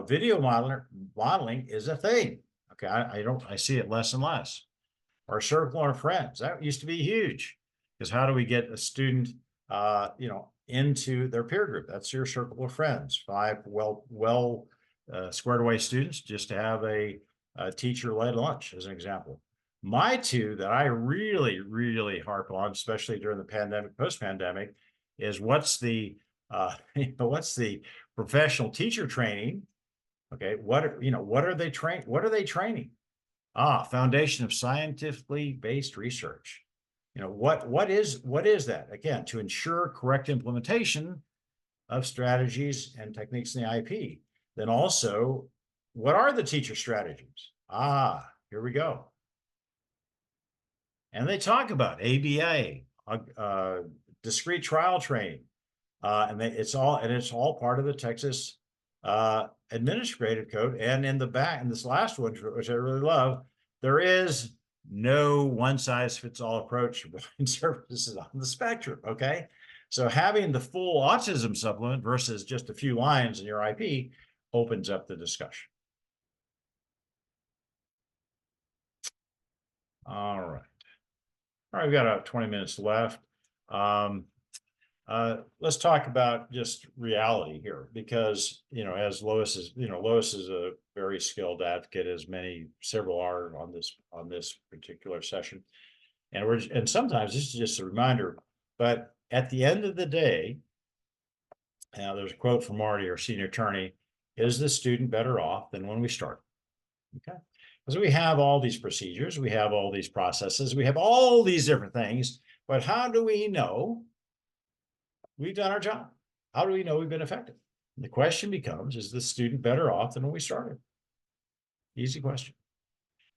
Video modeling is a thing. Okay, I see it less and less. Our circle of friends, that used to be huge, because how do we get a student into their peer group. That's your circle of friends, 5 squared away students, just to have a teacher-led lunch as an example. My two that I really, really harp on, especially during the pandemic, post-pandemic, is what's the professional teacher training? Okay, what are they training? Foundation of scientifically based research. What is that? Again, to ensure correct implementation of strategies and techniques in the IEP. Then also, what are the teacher strategies? Here we go. And they talk about ABA, discrete trial training, and it's all part of the Texas administrative code. And in the back, in this last one, which I really love, there is no one-size-fits-all approach for blind services on the spectrum. Okay, so having the full autism supplement versus just a few lines in your IP opens up the discussion. All right. All right, we've got 20 minutes left. Let's talk about just reality here, because as Lois is a very skilled advocate, as several are on this particular session, and sometimes this is just a reminder. But at the end of the day, there's a quote from Marty, our senior attorney: "Is the student better off than when we started?" Okay. Because we have all these procedures, we have all these processes, we have all these different things, but how do we know we've done our job? How do we know we've been effective? And the question becomes, is the student better off than when we started? Easy question.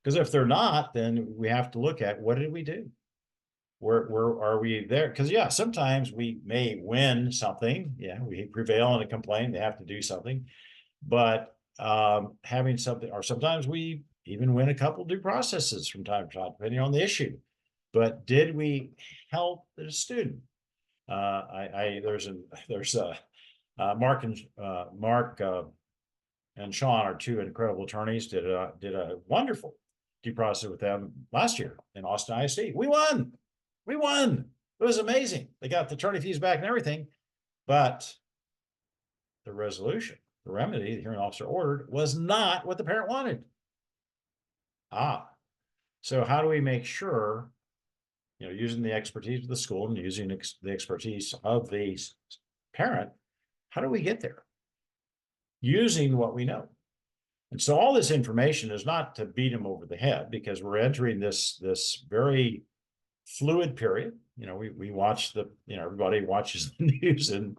Because if they're not, then we have to look at, what did we do? Where are we there? Because sometimes we may win something. We prevail in a complaint, they have to do something. But having something, or sometimes we even win a couple due processes from time to time, depending on the issue. But did we help the student? There's Mark and Sean are two incredible attorneys, did a wonderful due process with them last year in Austin ISD. We won. It was amazing. They got the attorney fees back and everything, but the resolution, the remedy, the hearing officer ordered, was not what the parent wanted. So how do we make sure, using the expertise of the school and using the expertise of the parent, how do we get there? Using what we know. And so all this information is not to beat them over the head, because we're entering this very fluid period. We watch everybody watches the news in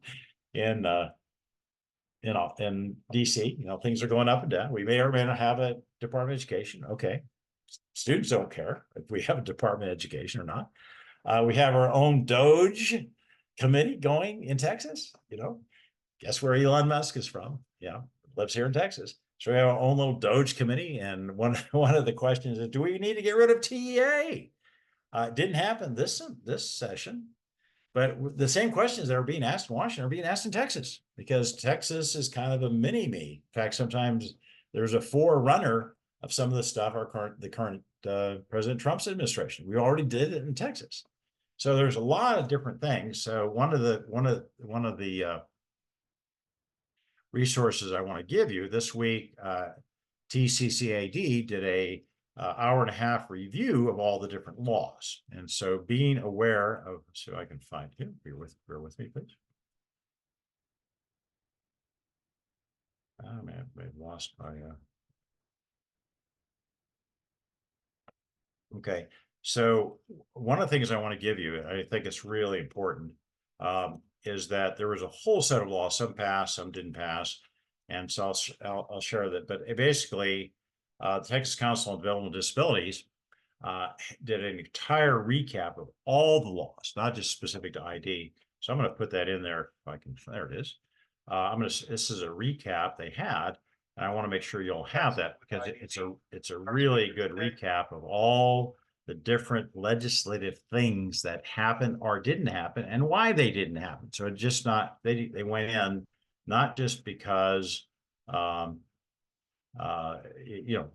DC. Things are going up and down. We may or may not have a Department of Education. Okay. Students don't care if we have a Department of Education or not. We have our own Doge committee going in Texas. Guess where Elon Musk is from? Lives here in Texas. So we have our own little Doge committee. And one of the questions is, do we need to get rid of TEA? It didn't happen this session. But the same questions that are being asked in Washington are being asked in Texas, because Texas is kind of a mini-me. In fact, sometimes there's a forerunner of some of the stuff the current President Trump's administration. We already did it in Texas. So there's a lot of different things. So one of the resources I want to give you this week, TCCAD did a hour-and-a-half review of all the different laws. And so being aware of, so I can find you, bear with me, please. Oh man, I've lost my, okay. So one of the things I want to give you, I think it's really important, is that there was a whole set of laws, some passed, some didn't pass. And so I'll share that, but basically, the Texas Council on Developmental Disabilities did an entire recap of all the laws, not just specific to ID. So I'm going to put that in there if I can. There it is. This is a recap they had, and I want to make sure you'll have that, because it's a really good recap of all the different legislative things that happened or didn't happen and why they didn't happen. So it's just not, they went in not just because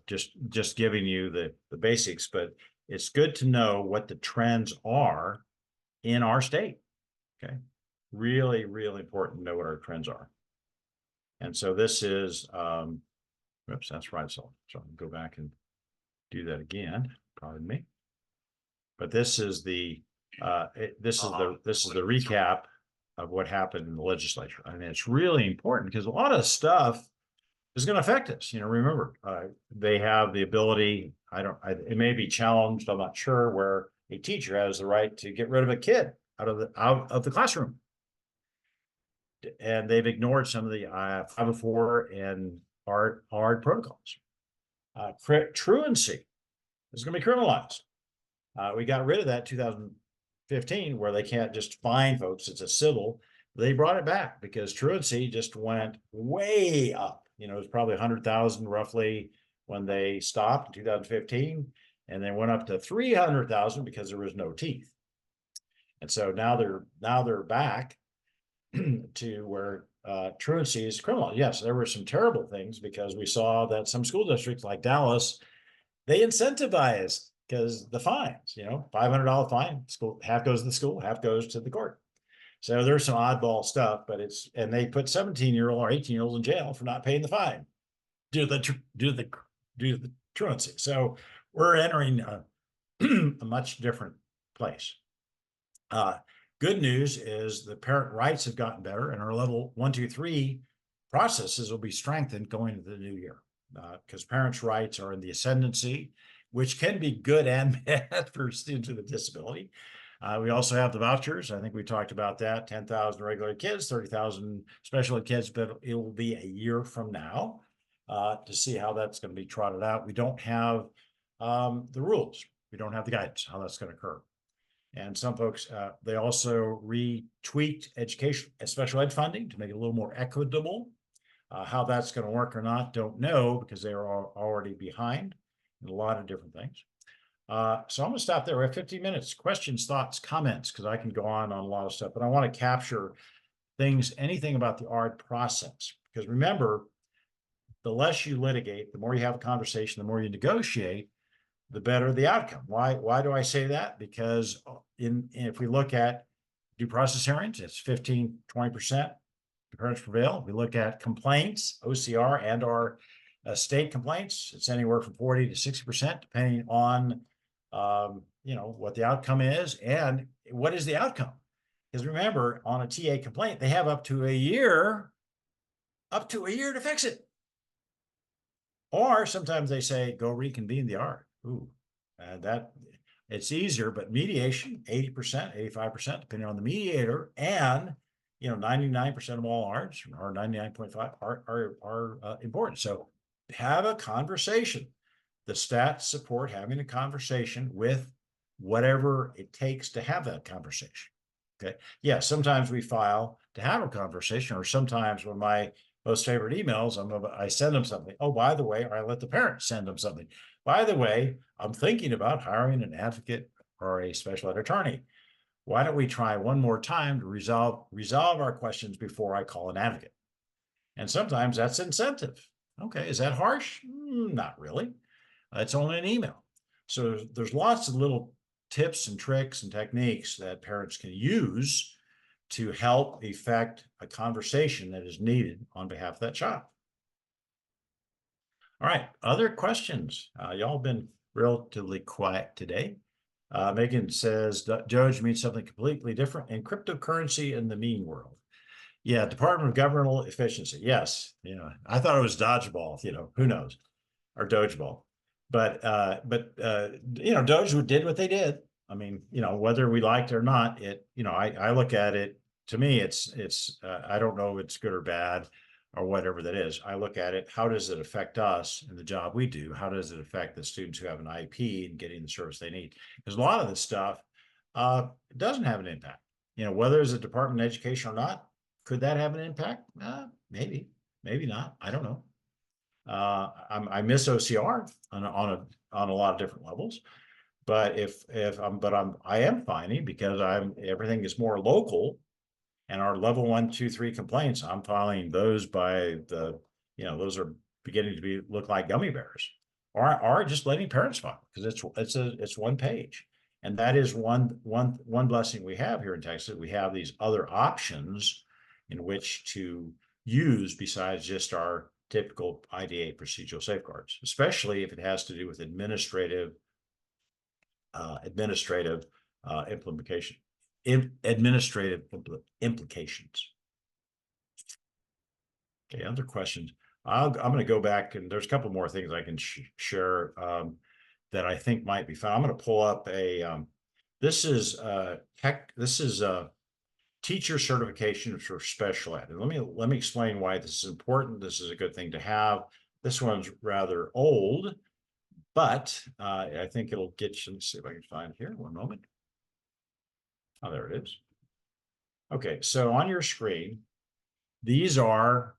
just giving you the basics, but it's good to know what the trends are in our state. Okay. Really, really important to know what our trends are. And so this is, oops, that's right. So I'll go back and do that again. Pardon me. But this is the this is the recap of what happened in the legislature. I mean, it's really important because a lot of stuff is going to affect us. You know, remember, they have the ability. It may be challenged. I'm not sure, where a teacher has the right to get rid of a kid out of the classroom, and they've ignored some of the 504 and ARD protocols. Truancy is going to be criminalized. We got rid of that 2015, where they can't just fine folks. It's a civil. They brought it back because truancy just went way up. You know, it was probably 100,000 roughly when they stopped in 2015, and they went up to 300,000 because there was no teeth. And so now they're back to where truancy is criminal. Yes, there were some terrible things because we saw that some school districts like Dallas, they incentivized because the fines, you know, $500 fine, school, half goes to the school, half goes to the court. So there's some oddball stuff, but and they put 17-year-old or 18-year-olds in jail for not paying the fine due to the truancy. So we're entering a much different place. Good news is the parent rights have gotten better, and our level 1, 2, 3 processes will be strengthened going into the new year, because parents' rights are in the ascendancy, which can be good and bad for students with a disability. We also have the vouchers. I think we talked about that. 10,000 regular kids, 30,000 special ed kids, but it will be a year from now to see how that's going to be trotted out. We don't have the rules. We don't have the guidance, how that's going to occur. And some folks, they also retweaked education and special ed funding to make it a little more equitable. How that's going to work or not, don't know, because they are already behind in a lot of different things. So I'm going to stop there. We have 15 minutes. Questions, thoughts, comments, because I can go on a lot of stuff, but I want to capture things, anything about the ARD process. Because remember, the less you litigate, the more you have a conversation, the more you negotiate, the better the outcome. Why do I say that? Because if we look at due process hearings, it's 15, 20%. The parents prevail. If we look at complaints, OCR and our state complaints, it's anywhere from 40 to 60%, depending on you know, what the outcome is and what is the outcome. Because remember, on a TA complaint, they have up to a year to fix it. Or sometimes they say, go reconvene the ARD. Ooh, that it's easier, but mediation, 80%, 85%, depending on the mediator, and you know, 99% of all ARDs, or 99.5 are important. So have a conversation. The stats support having a conversation with whatever it takes to have that conversation. Okay. Yeah, sometimes we file to have a conversation, or sometimes when my most favorite emails, I send them something. Oh, by the way, or I let the parents send them something. By the way, I'm thinking about hiring an advocate or a special ed attorney. Why don't we try one more time to resolve our questions before I call an advocate? And sometimes that's incentive. Okay, is that harsh? Not really. It's only an email. So there's lots of little tips and tricks and techniques that parents can use to help effect a conversation that is needed on behalf of that child. All right, other questions? Y'all have been relatively quiet today. Megan says, Doge means something completely different, and cryptocurrency in the meme world. Yeah, Department of Governmental Efficiency. Yes, you know, I thought it was dodgeball. You know, who knows, or dodgeball. But you know, Doge did what they did. I mean, you know, whether we liked it or not, you know, I look at it. To me, it's I don't know if it's good or bad or whatever that is. I look at it. How does it affect us and the job we do? How does it affect the students who have an IEP and getting the service they need? Because a lot of this stuff doesn't have an impact. You know, whether it's a Department of Education or not, could that have an impact? Maybe, maybe not. I don't know. I miss OCR on a lot of different levels, but I am finding, because everything is more local, and our level 1, 2, 3 complaints, I'm filing those by the, you know, those are beginning to look like gummy bears, or just letting parents file, because it's one page. And that is one blessing we have here in Texas. We have these other options in which to use besides just our typical IDA procedural safeguards, especially if it has to do with administrative implications. Okay, other questions. I'm going to go back, and there's a couple more things I can share that I think might be fun. I'm going to pull up a this is teacher certification for special ed. And let me explain why this is important. This is a good thing to have. This one's rather old, but I think it'll get you. Let's see if I can find it here. One moment. Oh, there it is. Okay, so on your screen, these are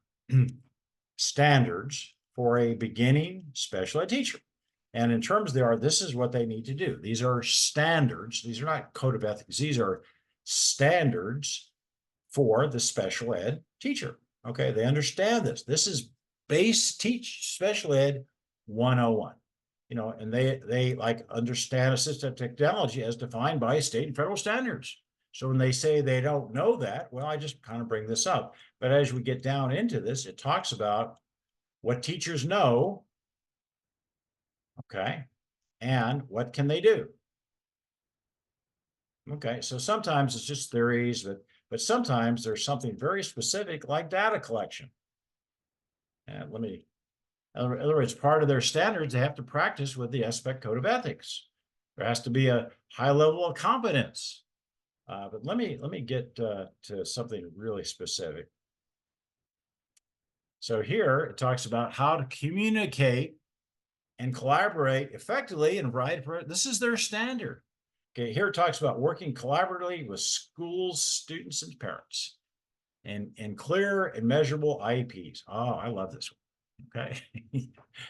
standards for a beginning special ed teacher. And in terms this is what they need to do. These are standards. These are not code of ethics. These are standards for the special ed teacher. Okay, they understand this. This is special ed 101. You know, and they like understand assistive technology as defined by state and federal standards. So when they say they don't know that, well, I just kind of bring this up. But as we get down into this, it talks about what teachers know, okay, and what can they do. Okay, so sometimes it's just theories, but sometimes there's something very specific like data collection. And in other words, part of their standards, they have to practice with the SPEC Code of Ethics. There has to be a high level of competence. But let me get to something really specific. So here it talks about how to communicate and collaborate effectively and this is their standard. Okay, here it talks about working collaboratively with schools, students, and parents, and clear and measurable IEPs. Oh, I love this one. Okay,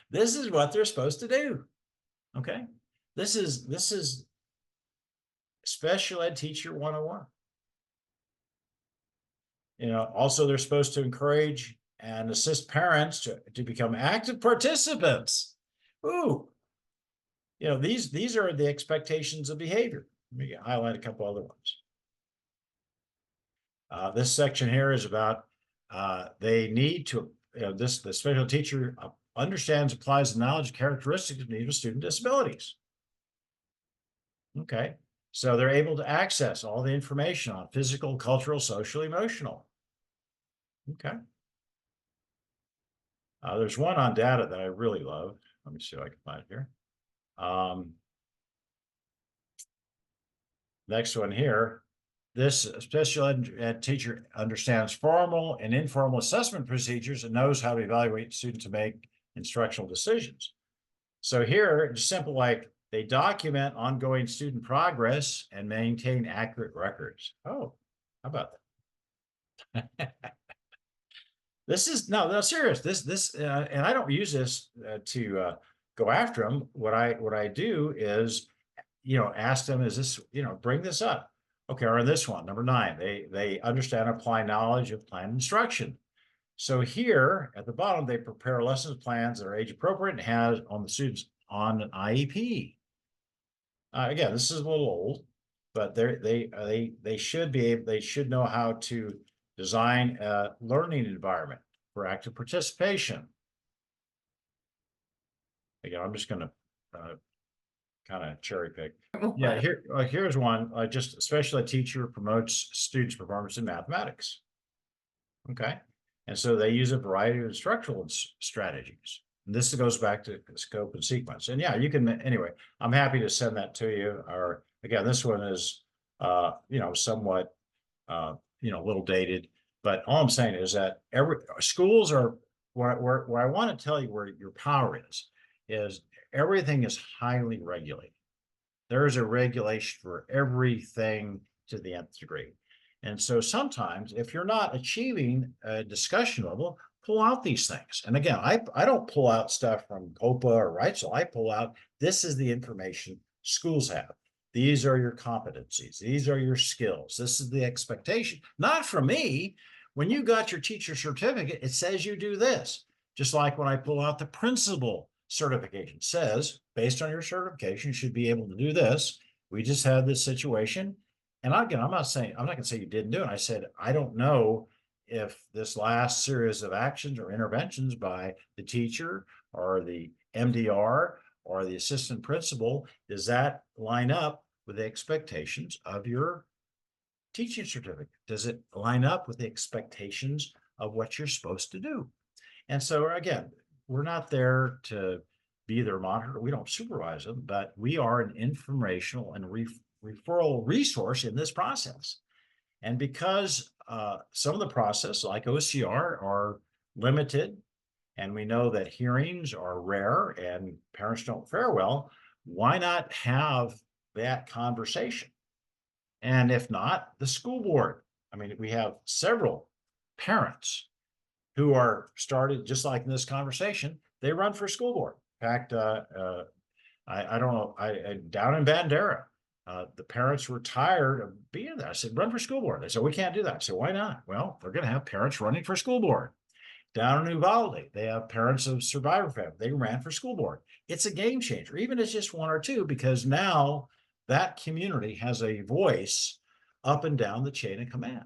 this is what they're supposed to do. Okay, this is special ed teacher 101. You know, also they're supposed to encourage and assist parents to become active participants. Ooh, you know, these are the expectations of behavior. Let me highlight a couple other ones. This section here is about they need to, the special teacher understands, applies the knowledge, characteristics of needs of student disabilities. Okay, so they're able to access all the information on physical, cultural, social, emotional. Okay. There's one on data that I really love. Let me see if I can find it here. Next one here. This special ed teacher understands formal and informal assessment procedures and knows how to evaluate students to make instructional decisions. So here, it's simple, like they document ongoing student progress and maintain accurate records. Oh, how about that? This is no serious. And I don't use this to go after them. What I do is, ask them, is this, bring this up. Okay, or this one, number 9, they understand and apply knowledge of planned instruction. So here at the bottom, they prepare lessons plans that are age appropriate and has on the students on an IEP. Again, this is a little old, but they should know how to design a learning environment for active participation. Again, I'm just going to kind of cherry pick. Yeah, here's one. Just a special ed teacher promotes students' performance in mathematics. Okay, and so they use a variety of instructional strategies. And this goes back to scope and sequence. And yeah, you can, anyway, I'm happy to send that to you. Or again, this one is, somewhat, a little dated, but all I'm saying is that schools are where I want to tell you where your power is everything is highly regulated. There is a regulation for everything to the nth degree. And so sometimes if you're not achieving a discussion level, pull out these things. And again, I don't pull out stuff from TOPAA or RIGHTSL. I pull out, this is the information schools have. These are your competencies. These are your skills. This is the expectation, not from me. When you got your teacher certificate, it says you do this. Just like when I pull out the principal certification, it says, based on your certification, you should be able to do this. we just had this situation. And again, I'm not going to say you didn't do it. I said, I don't know if this last series of actions or interventions by the teacher or the MDR or the assistant principal, does that line up with the expectations of your teaching certificate? Does it line up with the expectations of what you're supposed to do? And so again, we're not there to be their monitor. We don't supervise them, but we are an informational and referral resource in this process. And because some of the process, like OCR, are limited, and we know that hearings are rare and parents don't fare well, why not have that conversation? And if not, the school board. I mean, we have several parents who are started just like in this conversation. They run for school board. In fact, I don't know, down in Bandera, the parents were tired of being there. I said, run for school board. They said, we can't do that. I said, why not? Well, they're going to have parents running for school board. Down in Uvalde, they have parents of survivor family. They ran for school board. It's a game changer, even if it's just one or two, because now that community has a voice up and down the chain of command.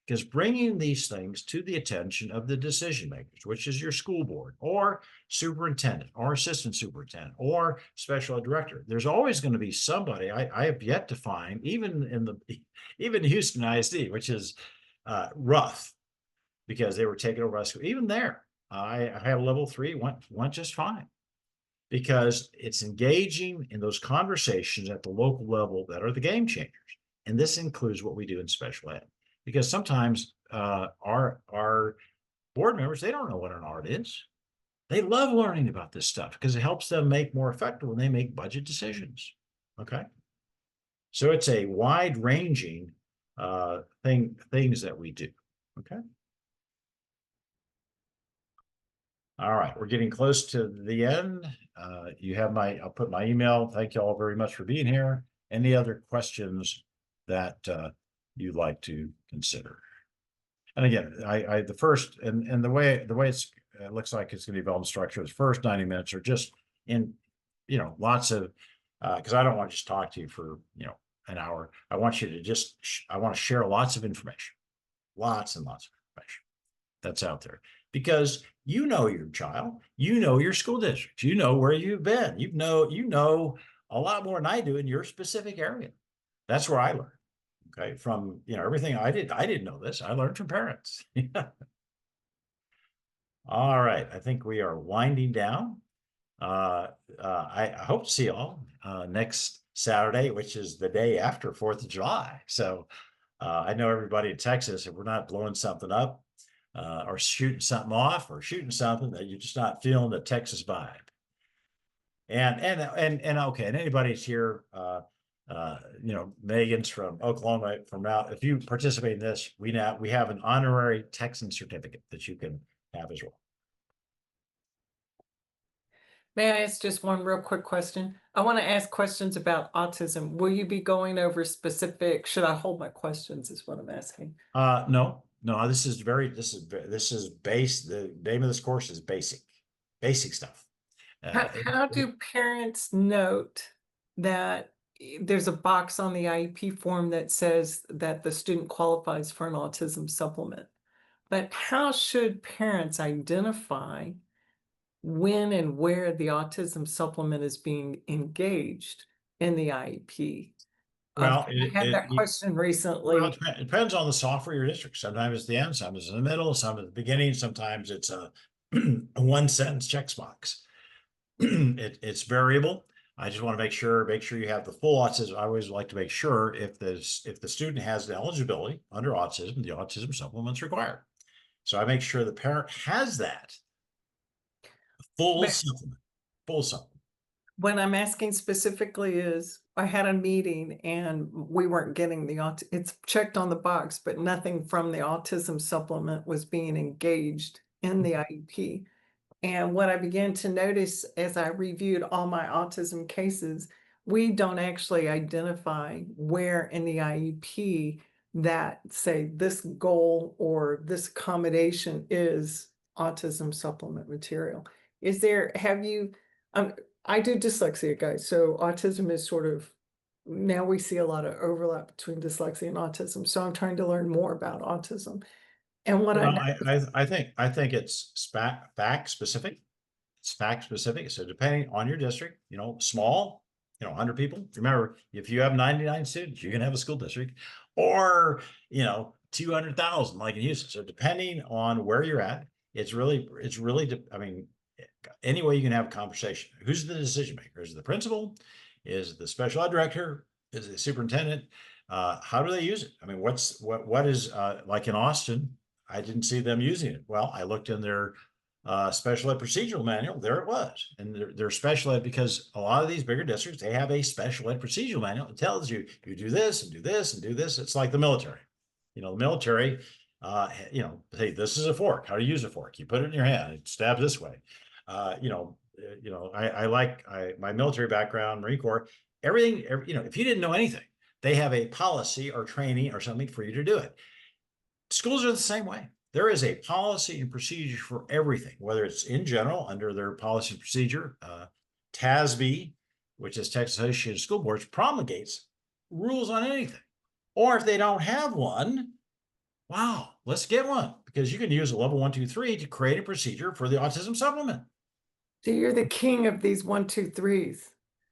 Because bringing these things to the attention of the decision makers, which is your school board or superintendent or assistant superintendent or special ed director, there's always going to be somebody. I have yet to find, even Houston ISD, which is rough because they were taken over by school. Even there, I had a level 3, went just fine, because it's engaging in those conversations at the local level that are the game changers. And this includes what we do in special ed. Because sometimes our board members, they don't know what an ARD is. They love learning about this stuff because it helps them make more effective when they make budget decisions. Okay. So it's a wide ranging things that we do. Okay. All right. We're getting close to the end. You have I'll put my email. Thank you all very much for being here. Any other questions that you'd like to consider? And again, the first and the way it looks like it's going to be well structured. The first 90 minutes are just in, lots of because I don't want to just talk to you for an hour. I want you to I want to share lots of information, lots and lots of information that's out there, because you know your child, you know your school district, you know where you've been, you know a lot more than I do in your specific area. That's where I learn. Okay, from everything I didn't know this. I learned from parents. All right, I think we are winding down. I hope to see you all next Saturday, which is the day after 4th of July. So I know everybody in Texas, if we're not blowing something up or shooting something off or shooting something, that you're just not feeling the Texas vibe. And okay, and anybody's here, Megan's from Oklahoma, from out. If you participate in this, we have an honorary Texan certificate that you can have as well. May I ask just one real quick question? I want to ask questions about autism. Will you be going over specific? Should I hold my questions? Is what I'm asking. No. This is base. The name of this course is basic stuff. How do parents note that there's a box on the IEP form that says that the student qualifies for an autism supplement? But how should parents identify when and where the autism supplement is being engaged in the IEP? Well, I had that question recently. Well, it depends on the software your district. Sometimes it's the end, sometimes it's in the middle, some at the beginning, sometimes it's a one sentence checks box. It's variable. I just want to make sure you have the full autism. I always like to make sure if the student has the eligibility under autism, the autism supplement's required. So I make sure the parent has that full supplement. What I'm asking specifically is, I had a meeting and we weren't getting it's checked on the box, but nothing from the autism supplement was being engaged in the IEP. And what I began to notice as I reviewed all my autism cases, we don't actually identify where in the IEP that say this goal or this accommodation is autism supplement material. I do dyslexia, guys, so autism is sort of now we see a lot of overlap between dyslexia and autism. So I'm trying to learn more about autism. And what Well, I I think it's fact specific. It's fact specific. So depending on your district, small, 100 people. Remember, if you have 99 students, you can have a school district, or 200,000 like in Houston. So depending on where you're at, it's really, I mean, any way you can have a conversation. Who's the decision maker? Is it the principal? Is it the special ed director? Is it the superintendent? How do they use it? I mean, what is like in Austin? I didn't see them using it. Well, I looked in their special ed procedural manual. There it was, and they're special ed because a lot of these bigger districts, they have a special ed procedural manual. It tells you do this and do this and do this. It's like the military. The military, hey, this is a fork. How to use a fork? You put it in your hand. It stabs this way. I like my military background, Marine Corps. Everything, if you didn't know anything, they have a policy or training or something for you to do it. Schools are the same way. There is a policy and procedure for everything, whether it's in general under their policy and procedure. TASB, which is Texas Association of School Boards, promulgates rules on anything. Or if they don't have one, wow, let's get one, because you can use a level 1, 2, 3 to create a procedure for the autism supplement. So you're the king of these 1, 2, 3s.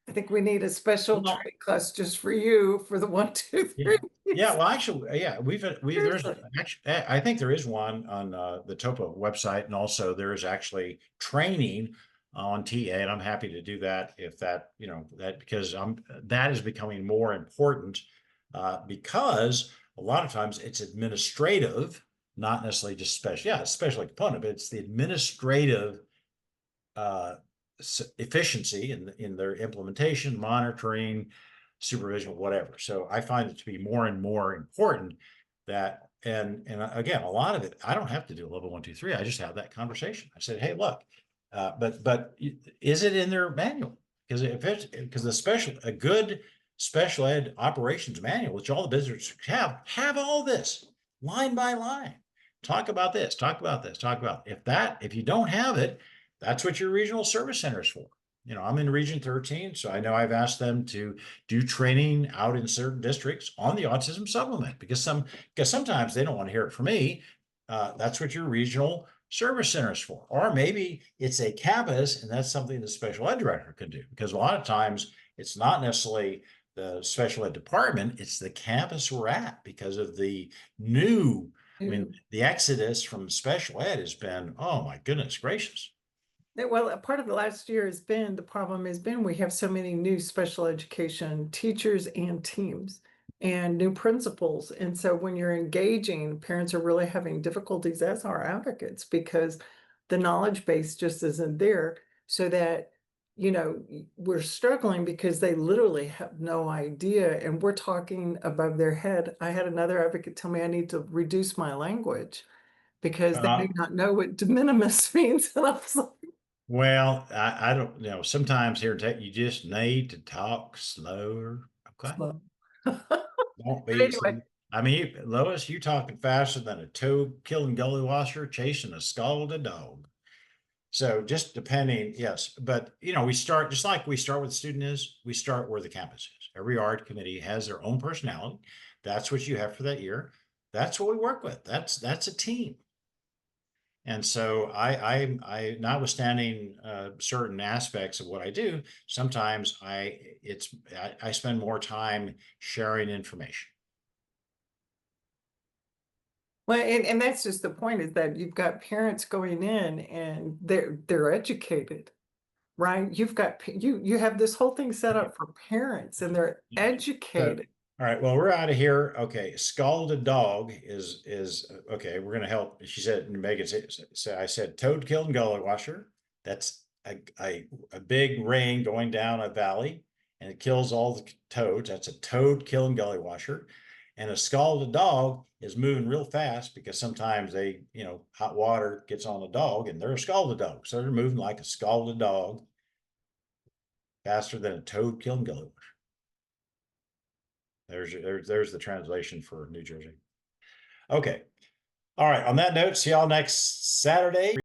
I think we need a special trade class just for you for the 1, 2, 3. Yeah. Well, actually, yeah, there's actually, I think there is one on the TOPAA website, and also there is actually training on TA, and I'm happy to do that if that, because that is becoming more important because a lot of times it's administrative, not necessarily just special. Yeah, it's special component, but it's the administrative efficiency in their implementation, monitoring, supervision, whatever. So I find it to be more and more important that, and again, a lot of it, I don't have to do a level 1, 2, 3. I just have that conversation. I said, hey, look, but is it in their manual? Because a good special ed operations manual, which all the businesses have all this line by line. Talk about this, talk about this, talk about if you don't have it, that's what your regional service center is for. I'm in Region 13, so I know I've asked them to do training out in certain districts on the autism supplement because sometimes they don't want to hear it from me. That's what your regional service center is for. Or maybe it's a campus, and that's something the special ed director can do, because a lot of times it's not necessarily the special ed department, it's the campus we're at because of the new, the exodus from special ed has been, oh my goodness gracious. Well, a part of the last year the problem has been we have so many new special education teachers and teams and new principals. And so when you're engaging, parents are really having difficulties as our advocates because the knowledge base just isn't there, so that, we're struggling because they literally have no idea and we're talking above their head. I had another advocate tell me I need to reduce my language because they do not know what de minimis means. And I was like, well, I don't know. Sometimes here you just need to talk slower. Okay. slow. Don't be. Anyway. I mean, Lois, you talking faster than a toad killing gully washer chasing a scalded dog. So just depending, yes. But, we start just like we start with the student we start where the campus is. Every ARD committee has their own personality. That's what you have for that year. That's what we work with. That's a team. And so I notwithstanding certain aspects of what I do, sometimes I spend more time sharing information. Well, and that's just the point, is that you've got parents going in and they're educated, right? You've got you have this whole thing set up for parents and they're educated. All right, well, we're out of here. Okay, scalded dog is okay. We're gonna help. She said, Megan said, I said toad killed gully washer. That's a big rain going down a valley and it kills all the toads. That's a toad killing gully washer. And a scalded dog is moving real fast because sometimes hot water gets on a dog and they're a scalded dog. So they're moving like a scalded dog, faster than a toad killing gully washer. There's the translation for New Jersey. Okay. All right. On that note, see y'all next Saturday.